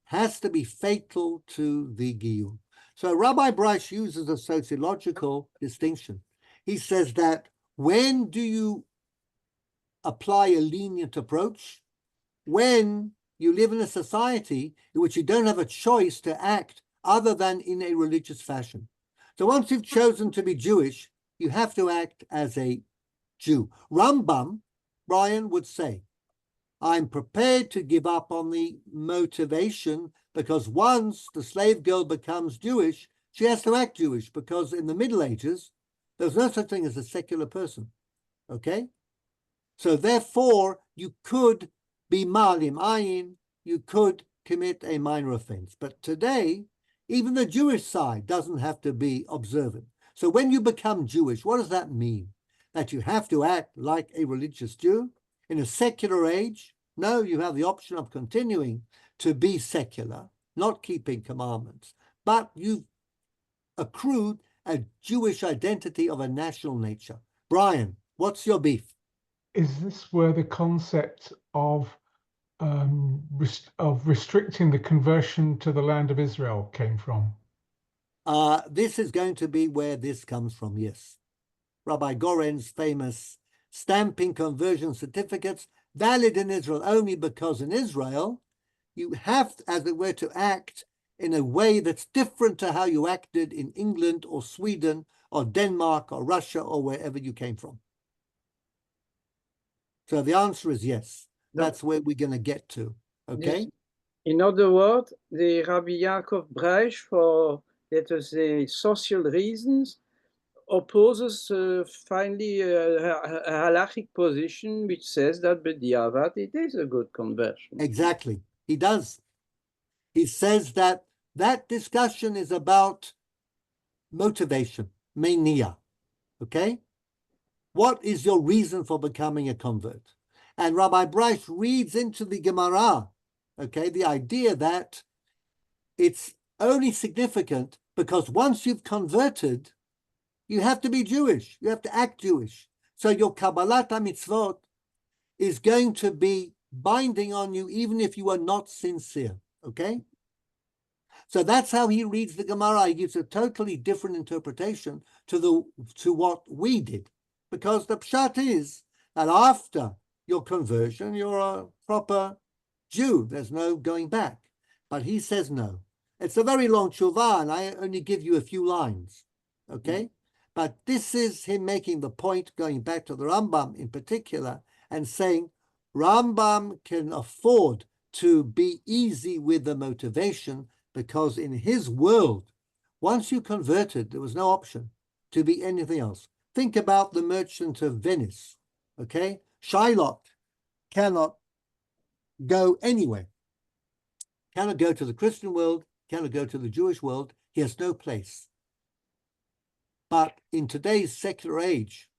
Has to be fatal to the giyur. So Rabbi Prof uses a sociological distinction. He says that when do you apply a lenient approach? When you live in a society in which you don't have a choice to act other than in a religious fashion. So once you've chosen to be Jewish, you have to act as a Jew. Rambam, Brian, would say, I'm prepared to give up on the motivation because once the slave girl becomes Jewish, she has to act Jewish, because in the Middle Ages, there's no such thing as a secular person, okay? So therefore, you could be malim ayin, you could commit a minor offense. But today, even the Jewish side doesn't have to be observant. So when you become Jewish, what does that mean? That you have to act like a religious Jew? In a secular age, no, you have the option of continuing to be secular, not keeping commandments, but you've accrued a Jewish identity of a national nature. Brian, what's your beef? Is this where the concept of restricting the conversion to the land of Israel came from? this is going to be where this comes from, yes. Rabbi Goren's famous stamping conversion certificates, valid in Israel only because in Israel, you have, as it were, to act in a way that's different to how you acted in England or Sweden or Denmark or Russia or wherever you came from. So the answer is yes. No. That's where we're going to get to, okay? In other words, the Rabbi Yaakov Breich, for, let us say, social reasons, opposes finally a halachic position which says that b'diavad it is a good conversion. Exactly. He does. He says that that discussion is about motivation, mania, okay? What is your reason for becoming a convert? And Rabbi Breich reads into the Gemara, okay, the idea that it's only significant because once you've converted, you have to be Jewish. You have to act Jewish. So your Kabbalat HaMitzvot is going to be binding on you even if you are not sincere, okay? So that's how he reads the Gemara. He gives a totally different interpretation to what we did. Because the pshat is that after your conversion, you're a proper Jew. There's no going back. But he says no. It's a very long tshuva, and I only give you a few lines, okay? But this is him making the point, going back to the Rambam in particular, and saying Rambam can afford to be easy with the motivation because in his world, once you converted, there was no option to be anything else. Think about the merchant of Venice, okay? Shylock cannot go anywhere. Cannot go to the Christian world, cannot go to the Jewish world. He has no place. But in today's secular age,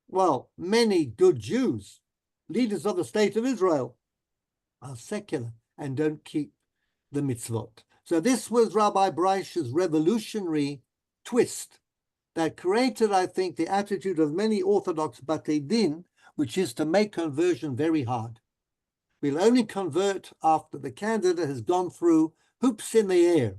well, many good Jews, leaders of the state of Israel, are secular and don't keep the mitzvot. So this was Rabbi Breich's revolutionary twist that created, I think, the attitude of many Orthodox Batei Din, which is to make conversion very hard. We'll only convert after the candidate has gone through hoops in the air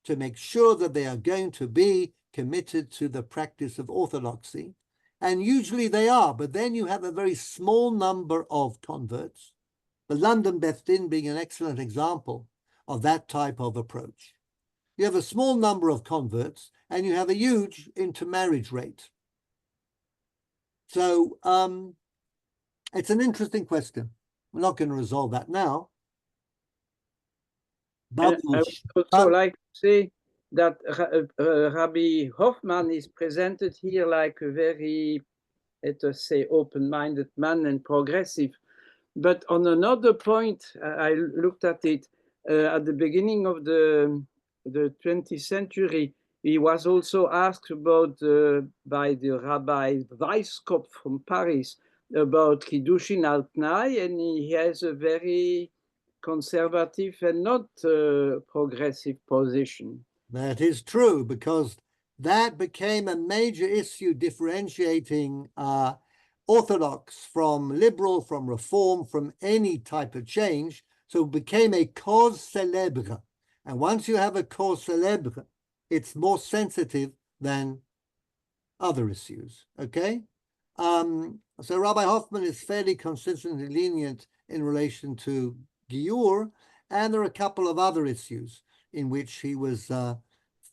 to make sure that they are going to be committed to the practice of orthodoxy. And usually they are, but then you have a very small number of converts, the London Beth Din being an excellent example of that type of approach. You have a small number of converts and you have a huge intermarriage rate. So it's an interesting question. We're not going to resolve that now. But I would also like to say that Rabbi Hoffman is presented here like a very, let us say, open-minded man and progressive. But on another point, I looked at it at the beginning of the 20th century. He was also asked about by the Rabbi Weisskopf from Paris about Kiddushin al Tnai, and he has a very conservative and not progressive position. that is true, because that became a major issue differentiating Orthodox from liberal, from reform, from any type of change. So it became a cause célèbre. And once you have a cause célèbre, it's more sensitive than other issues, okay? So Rabbi Hoffman is fairly consistently lenient in relation to Giur, and there are a couple of other issues in which he was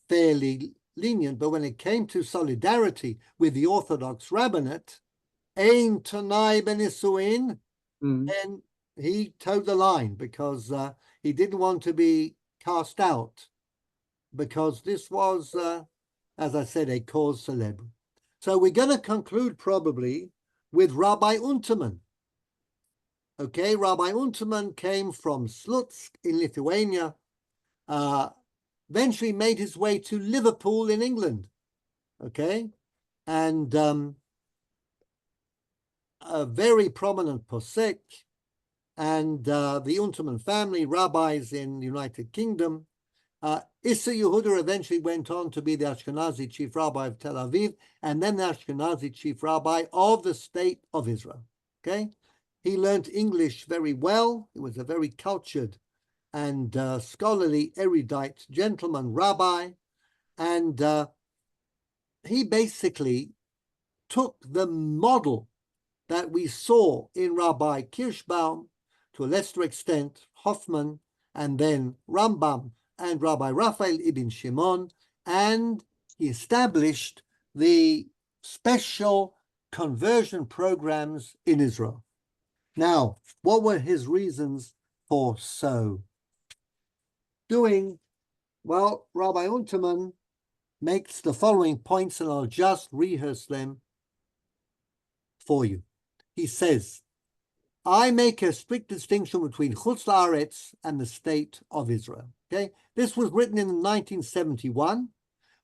fairly lenient. But when it came to solidarity with the Orthodox rabbinate, Ein Tanai Benisuin, then he towed the line because he didn't want to be cast out, because this was, as I said, a cause célèbre. So we're going to conclude probably with Rabbi Unterman. Okay, Rabbi Unterman came from Slutsk in Lithuania, eventually made his way to Liverpool in England. Okay, and a very prominent posek, and the Unterman family, rabbis in the United Kingdom. Issa Yehuda eventually went on to be the Ashkenazi chief rabbi of Tel Aviv, and then the Ashkenazi chief rabbi of the state of Israel. Okay, he learned English very well. He was a very cultured and scholarly, erudite gentleman, rabbi, And he basically took the model that we saw in Rabbi Kirschbaum, to a lesser extent, Hoffman, and then Rambam and Rabbi Raphael ibn Shimon, and he established the special conversion programs in Israel. Now, what were his reasons for so doing? Well, Rabbi Unterman makes the following points, and I'll just rehearse them for you. He says, I make a strict distinction between Chutz La'aretz and the state of Israel. Okay, this was written in 1971,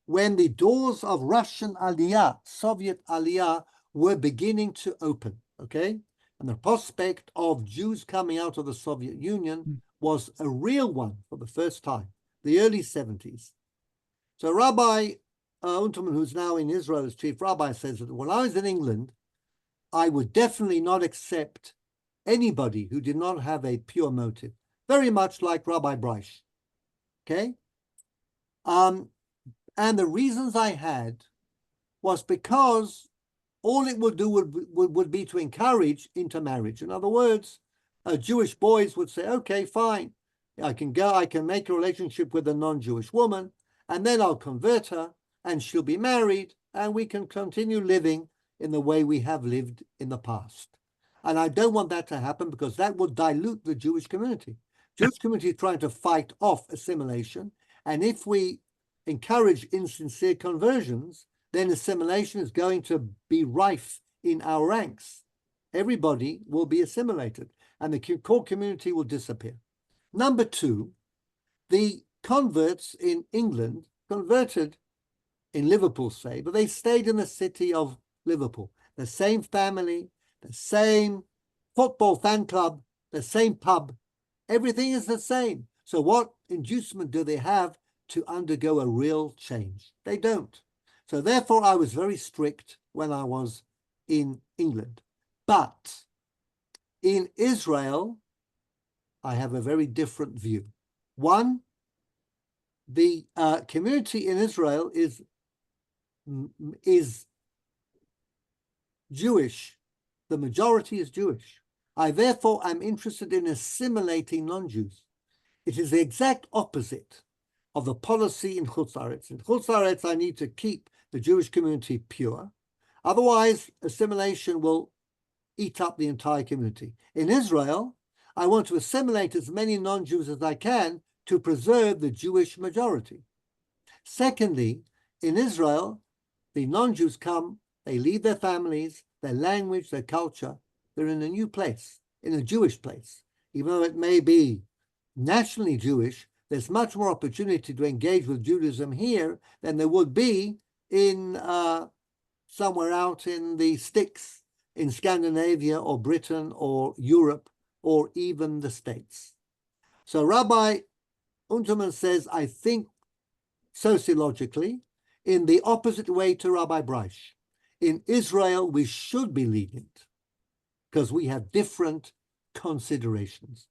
when the doors of Russian Aliyah, Soviet Aliyah, were beginning to open. Okay, and the prospect of Jews coming out of the Soviet Union was a real one for the first time, the early 70s. So Rabbi Unterman, who's now in Israel as chief rabbi, says that when I was in England, I would definitely not accept anybody who did not have a pure motive, very much like Rabbi Prof. Okay? And the reasons I had was because all it would do would be to encourage intermarriage. In other words, Jewish boys would say, okay, fine, I can make a relationship with a non-Jewish woman, and then I'll convert her, and she'll be married, and we can continue living in the way we have lived in the past. And I don't want that to happen, because that would dilute the Jewish community. Jewish community is trying to fight off assimilation, and if we encourage insincere conversions, then assimilation is going to be rife in our ranks. Everybody will be assimilated, and the core community will disappear. Number two, the converts in England converted in Liverpool, say, but they stayed in the city of Liverpool. The same family, the same football fan club, the same pub, everything is the same. So what inducement do they have to undergo a real change? They don't. So therefore, I was very strict when I was in England. But in Israel, I have a very different view. One, the community in Israel is Jewish. The majority is Jewish. I therefore am interested in assimilating non-Jews. It is the exact opposite of the policy in Chutz La'aretz. In Chutz La'aretz, I need to keep the Jewish community pure. Otherwise, assimilation will eat up the entire community. In Israel, I want to assimilate as many non-Jews as I can to preserve the Jewish majority. Secondly, in Israel, the non-Jews come, they leave their families, their language, their culture. They're in a new place, in a Jewish place. Even though it may be nationally Jewish, there's much more opportunity to engage with Judaism here than there would be in somewhere out in the sticks, in Scandinavia or Britain or Europe or even the States. So Rabbi Unterman says, I think sociologically, in the opposite way to Rabbi Prof. In Israel, we should be lenient because we have different considerations.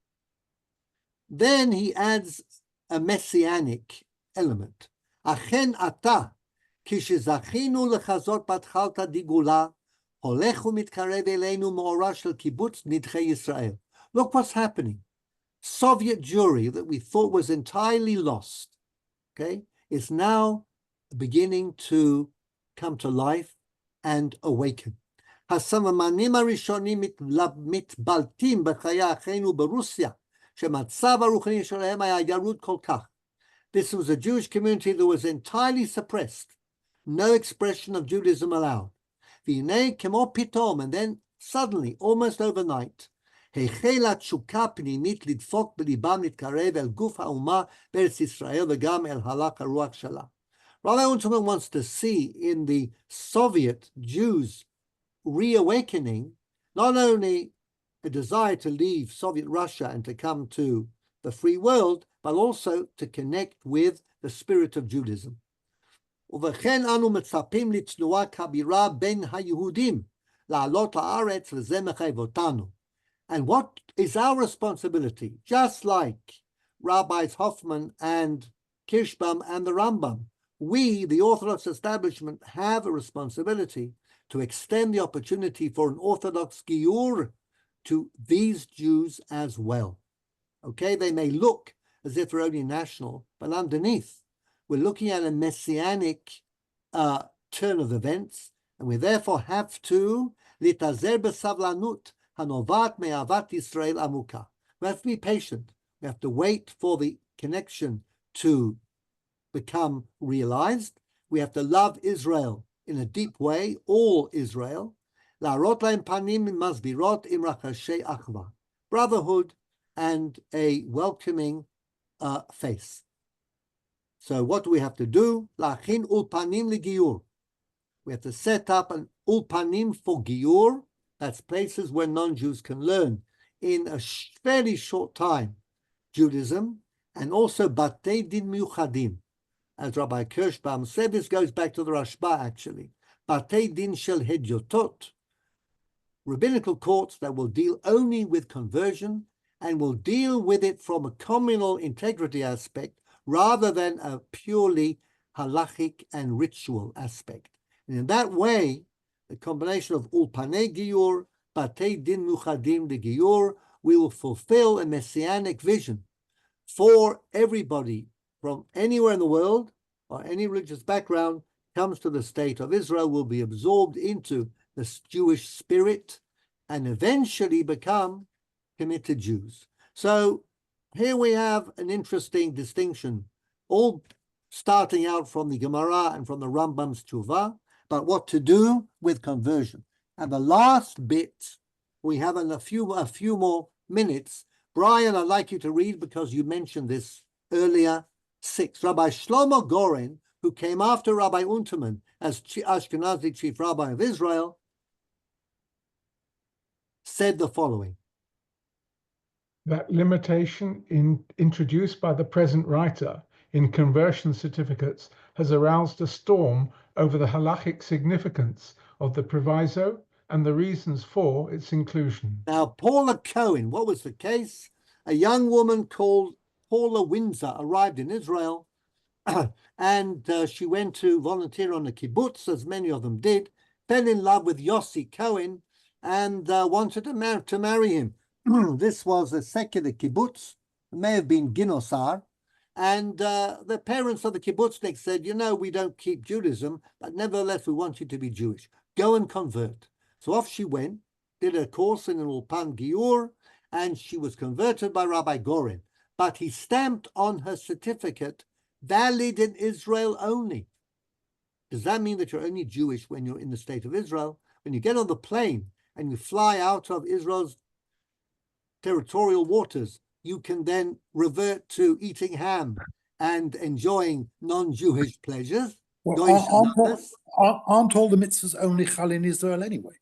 Then he adds a messianic element. Achen ata, כשזכינו לחזות בהתחלת הגאולה, הולך ומתקרב אלינו מאורע של קיבוץ נדחי ישראל. Look what's happening. Soviet Jewry that we thought was entirely lost, okay, is now beginning to come to life and awaken. הסממנים הראשונים מתבלטים בחיי אחינו ברוסיה, שמצב הרוחני שלהם היה ירוד כל כך. This was a Jewish community that was entirely suppressed. No expression of Judaism allowed. והנה כמו פתאום, and then suddenly, almost overnight, החלה תשוקה פנימית לדפוק בליבם להתקרב אל גוף האומה בארץ ישראל וגם אל הלך הרוח שלה. Rabbi Unterman wants to see in the Soviet Jews reawakening not only a desire to leave Soviet Russia and to come to the free world, but also to connect with the spirit of Judaism. ובכן אנו מצפים לתנועה כבירה בין היהודים לעלות לארץ וזה מחייב אותנו. And what is our responsibility? Just like Rabbis Hoffman and Kirschbaum and the Rambam we, the Orthodox establishment, have a responsibility to extend the opportunity for an Orthodox Giur to these Jews as well. Okay, they may look as if they're only national, but underneath, we're looking at a messianic turn of events, and we therefore have to litazer b'savlanut hanovat me'avat Yisrael amuka. We have to be patient. We have to wait for the connection to become realized. We have to love Israel in a deep way, all Israel. La'arot lahem panim masbirot im rachashei achva. Brotherhood and a welcoming face. So what do we have to do? La'achin ulpanim ligiur. We have to set up an ulpanim for giur. That's places where non-Jews can learn in a fairly short time Judaism, and also batei din miuchadim. As Rabbi Kirschbaum said, this goes back to the Rashba actually. Batei din shel hedyotot. Rabbinical courts that will deal only with conversion and will deal with it from a communal integrity aspect rather than a purely halachic and ritual aspect. And in that way, the combination of ulpanei giur, batei din muchadim de giur, we will fulfill a messianic vision for everybody from anywhere in the world or any religious background comes to the state of Israel, will be absorbed into the Jewish spirit and eventually become committed Jews. So here we have an interesting distinction, all starting out from the Gemara and from the Rambam's Tshuva, but what to do with conversion. And the last bit, we have in a few more minutes. Brian, I'd like you to read because you mentioned this earlier. 6. Rabbi Shlomo Goren, who came after Rabbi Unterman as Ashkenazi chief rabbi of Israel, said the following. That limitation introduced by the present writer in conversion certificates has aroused a storm over the halachic significance of the proviso and the reasons for its inclusion. Now, Paula Cohen, what was the case? A young woman called Paula Windsor arrived in Israel and she went to volunteer on a kibbutz, as many of them did, fell in love with Yossi Cohen and wanted to marry him. This was a secular kibbutz, it may have been Ginosar, and the parents of the kibbutznik said, you know, we don't keep Judaism, but nevertheless we want you to be Jewish. Go and convert. So off she went, did a course in an Ulpan Giur, and she was converted by Rabbi Goren. But he stamped on her certificate, valid in Israel only. Does that mean that you're only Jewish when you're in the state of Israel? When you get on the plane and you fly out of Israel's territorial waters, you can then revert to eating ham and enjoying non-Jewish pleasures. Well, aren't all the mitzvahs only chal in Israel anyway?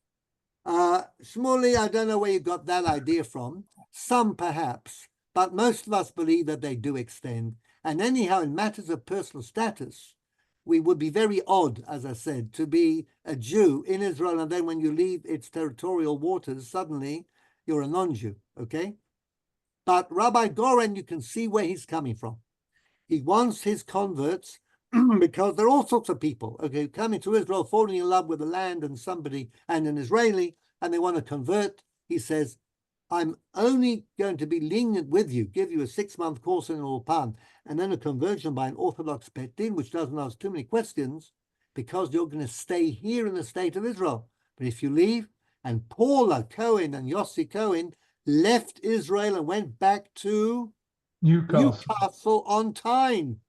Shmuley, I don't know where you got that idea from. Some perhaps, but most of us believe that they do extend. And anyhow, in matters of personal status, we would be very odd, as I said, to be a Jew in Israel, and then when you leave its territorial waters, suddenly you're a non-Jew, okay? But Rabbi Goren, you can see where he's coming from. He wants his converts, because there are all sorts of people, okay, coming to Israel, falling in love with the land and somebody, and an Israeli, and they want to convert. He says, I'm only going to be lenient with you, give you a 6-month course in Ulpan, and then a conversion by an Orthodox Bet Din, which doesn't ask too many questions, because you're going to stay here in the state of Israel. But if you leave, and Paula Cohen and Yossi Cohen left Israel and went back to Newcastle on Tyne.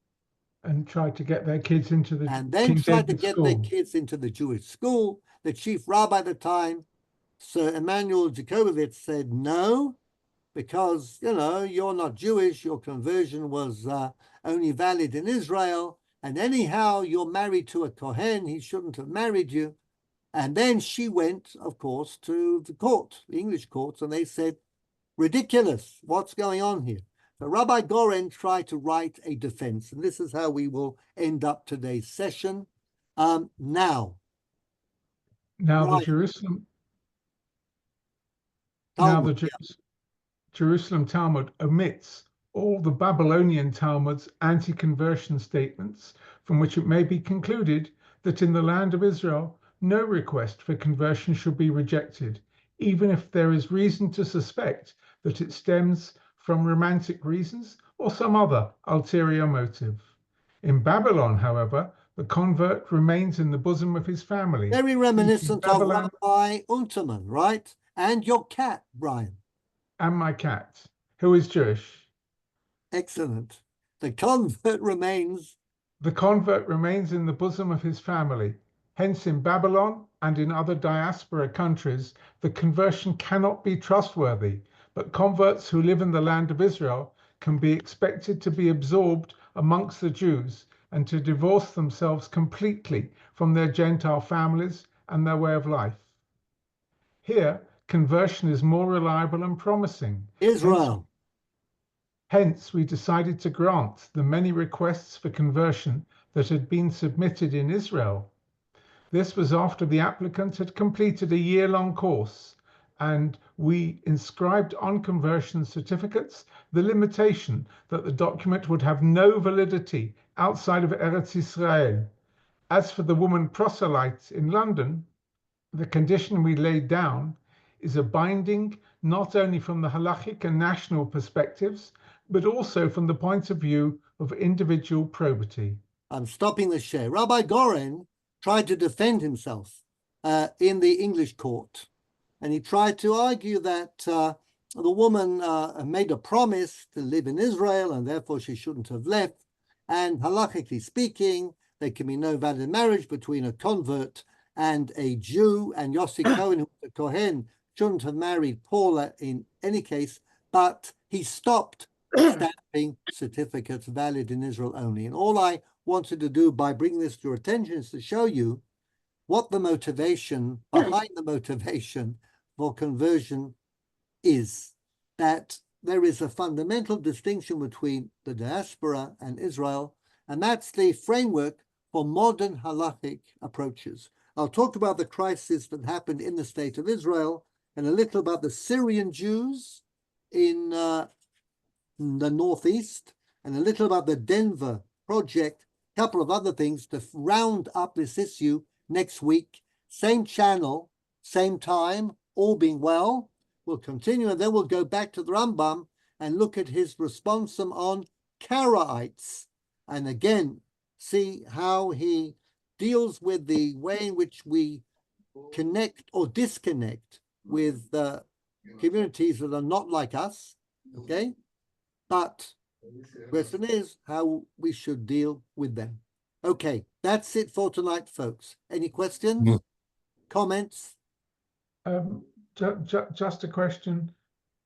And tried to get their kids into the and then King tried to David get school. their kids into the Jewish school. The chief rabbi at the time, Sir Emanuel Jacobovich, said no, because, you know, you're not Jewish, your conversion was only valid in Israel, and anyhow, you're married to a Kohen, he shouldn't have married you. And then she went, of course, to the court, the English courts, and they said, ridiculous, what's going on here? So Rabbi Goren tried to write a defense, and this is how we will end up today's session. Now the Jerusalem Talmud omits all the Babylonian Talmud's anti-conversion statements, from which it may be concluded that in the land of Israel, no request for conversion should be rejected, even if there is reason to suspect that it stems from romantic reasons or some other ulterior motive. In Babylon, however, the convert remains in the bosom of his family. Very reminiscent of Babylon- Rabbi Unterman, right? And your cat, Brian. And my cat, who is Jewish. Excellent. The convert remains. The convert remains in the bosom of his family. Hence, in Babylon and in other diaspora countries, the conversion cannot be trustworthy, but converts who live in the land of Israel can be expected to be absorbed amongst the Jews and to divorce themselves completely from their Gentile families and their way of life. Here, conversion is more reliable and promising. Israel. Hence, we decided to grant the many requests for conversion that had been submitted in Israel. This was after the applicant had completed a year-long course, and we inscribed on conversion certificates the limitation that the document would have no validity outside of Eretz Israel. As for the woman proselyte in London, the condition we laid down is a binding not only from the halachic and national perspectives, but also from the point of view of individual probity. I'm stopping the share. Rabbi Goren tried to defend himself in the English court, and he tried to argue that the woman made a promise to live in Israel, and therefore she shouldn't have left. And halachically speaking, there can be no valid marriage between a convert and a Jew, and Yossi Cohen, who was a Kohen, shouldn't have married Paula in any case, but he stopped stamping certificates valid in Israel only. And all I wanted to do by bringing this to your attention is to show you what the motivation behind the motivation for conversion is, that there is a fundamental distinction between the diaspora and Israel, and that's the framework for modern halachic approaches. I'll talk about the crisis that happened in the state of Israel and a little about the Syrian Jews in the Northeast, and a little about the Denver project, a couple of other things to round up this issue next week. Same channel, same time, all being well. We'll continue, and then we'll go back to the Rambam and look at his responsum on Karaites, and again, see how he deals with the way in which we connect or disconnect with communities that are not like us, okay? But the question is how we should deal with them. Okay, that's it for tonight, folks. Any questions, comments? Just a question.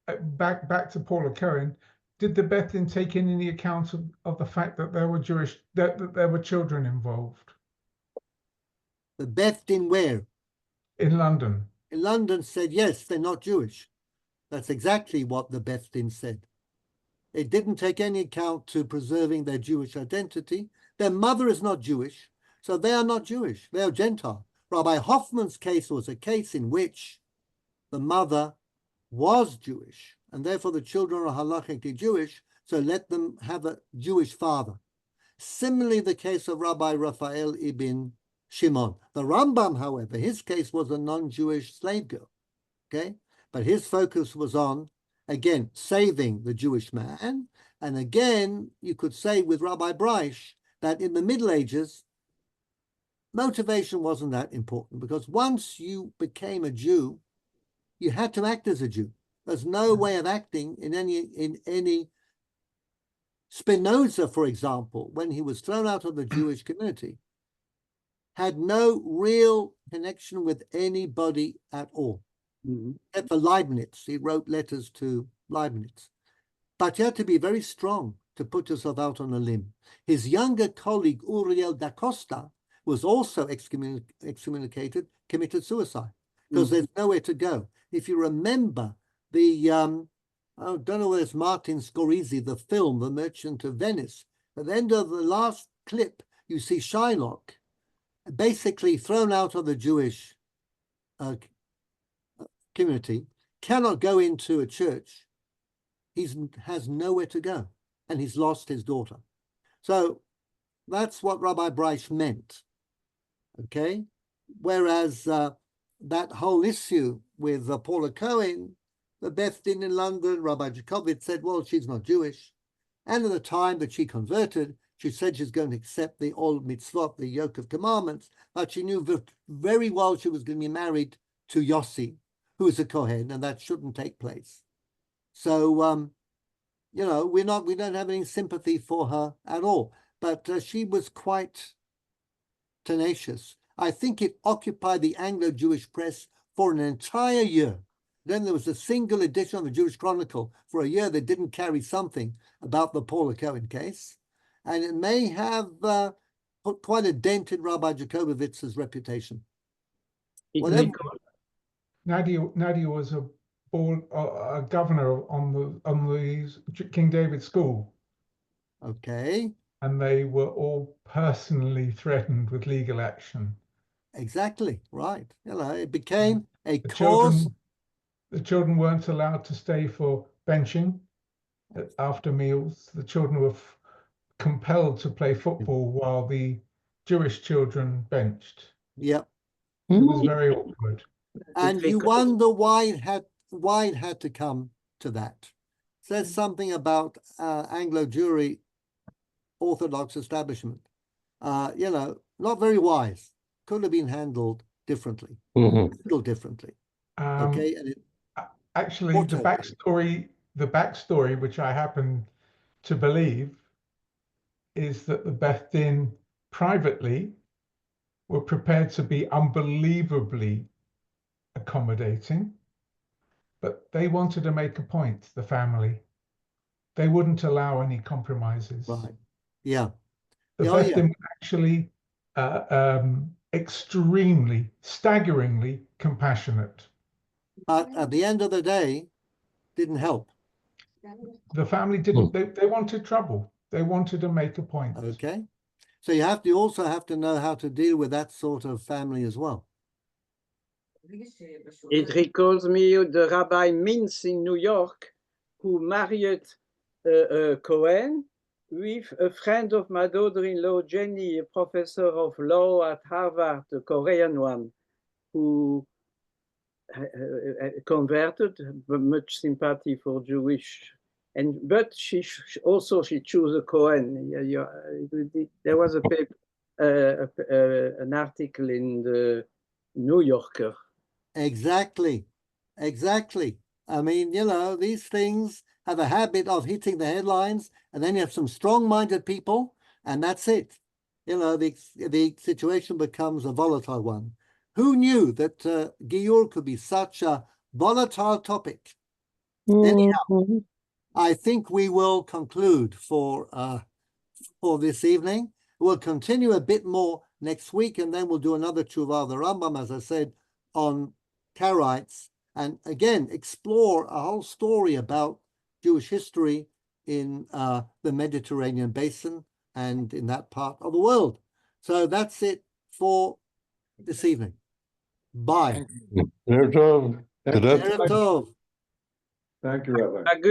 Back to Paula Cohen. Did the Beth Din take in any account of the fact that there were that there were children involved? The Beth Din where? In London. In London said, yes, they're not Jewish. That's exactly what the Beth Din said. It didn't take any account to preserving their Jewish identity. Their mother is not Jewish, so they are not Jewish. They are Gentile. Rabbi Hoffman's case was a case in which the mother was Jewish, and therefore the children are halachically Jewish, so let them have a Jewish father. Similarly, the case of Rabbi Raphael ibn Shimon. The Rambam, however, his case was a non-Jewish slave girl, okay? But his focus was on, again, saving the Jewish man. And again, you could say with Rabbi Breish that in the Middle Ages, motivation wasn't that important, because once you became a Jew, you had to act as a Jew. There's no way of acting in any Spinoza, for example, when he was thrown out of the Jewish community, had no real connection with anybody at all. Except for Leibniz. He wrote letters to Leibniz. But you had to be very strong to put yourself out on a limb. His younger colleague, Uriel da Costa, was also excommunicated, committed suicide, because there's nowhere to go. If you remember the, I don't know whether it's Martin Scorsese, the film, The Merchant of Venice, at the end of the last clip, you see Shylock basically thrown out of the Jewish community, cannot go into a church. He has nowhere to go. and he's lost his daughter. So that's what Rabbi Bryce meant, okay? Whereas that whole issue with Paula Cohen, the Beth Din in London, Rabbi Jacobitz said, well, she's not Jewish. And at the time that she converted, she said she's going to accept the old mitzvot, the yoke of commandments, but she knew very well she was going to be married to Yossi, who is a Kohen, and that shouldn't take place. So, you know, we don't have any sympathy for her at all. But she was quite tenacious. I think it occupied the Anglo-Jewish press for an entire year. Then there was a single edition of the Jewish Chronicle for a year that didn't carry something about the Paula Cohen case. And it may have put quite a dent in Rabbi Jacobowicz's reputation. Whatever. Nadia was a governor on the King David School. Okay. And they were all personally threatened with legal action. Exactly, right. You know, it became a cause. The children weren't allowed to stay for benching after meals. The children were compelled to play football while the Jewish children benched. Yep. It was very awkward. And you wonder why it had to come to that. Says something about Anglo Jewry Orthodox establishment. You know, not very wise. Could have been handled differently. Handled differently. Okay. And actually, the backstory, which I happen to believe, is that the Beth Din privately were prepared to be unbelievably accommodating, but they wanted to make a point, the family. They wouldn't allow any compromises. Right. Yeah. The Beth Din were actually extremely, staggeringly compassionate. But at the end of the day, didn't help. The family didn't, they wanted trouble. They wanted to make a point. Okay. So you also have to know how to deal with that sort of family as well. It recalls me the Rabbi Mintz in New York, who married Cohen with a friend of my daughter-in-law, Jenny, a professor of law at Harvard, a Korean one, who converted, much sympathy for Jewish. But she chose a Cohen. There was a paper, an article in the New Yorker. Exactly. I mean, you know, these things have a habit of hitting the headlines, and then you have some strong-minded people, and that's it. You know, the situation becomes a volatile one. Who knew that Giur could be such a volatile topic? Anyhow, I think we will conclude for this evening. We'll continue a bit more next week, and then we'll do another tshuva of the Rambam, as I said, on Karaites, and again explore a whole story about Jewish history in the Mediterranean basin and in that part of the world. So that's it for this evening. Bye. Erev Tov. Thank you, Rabbi. A good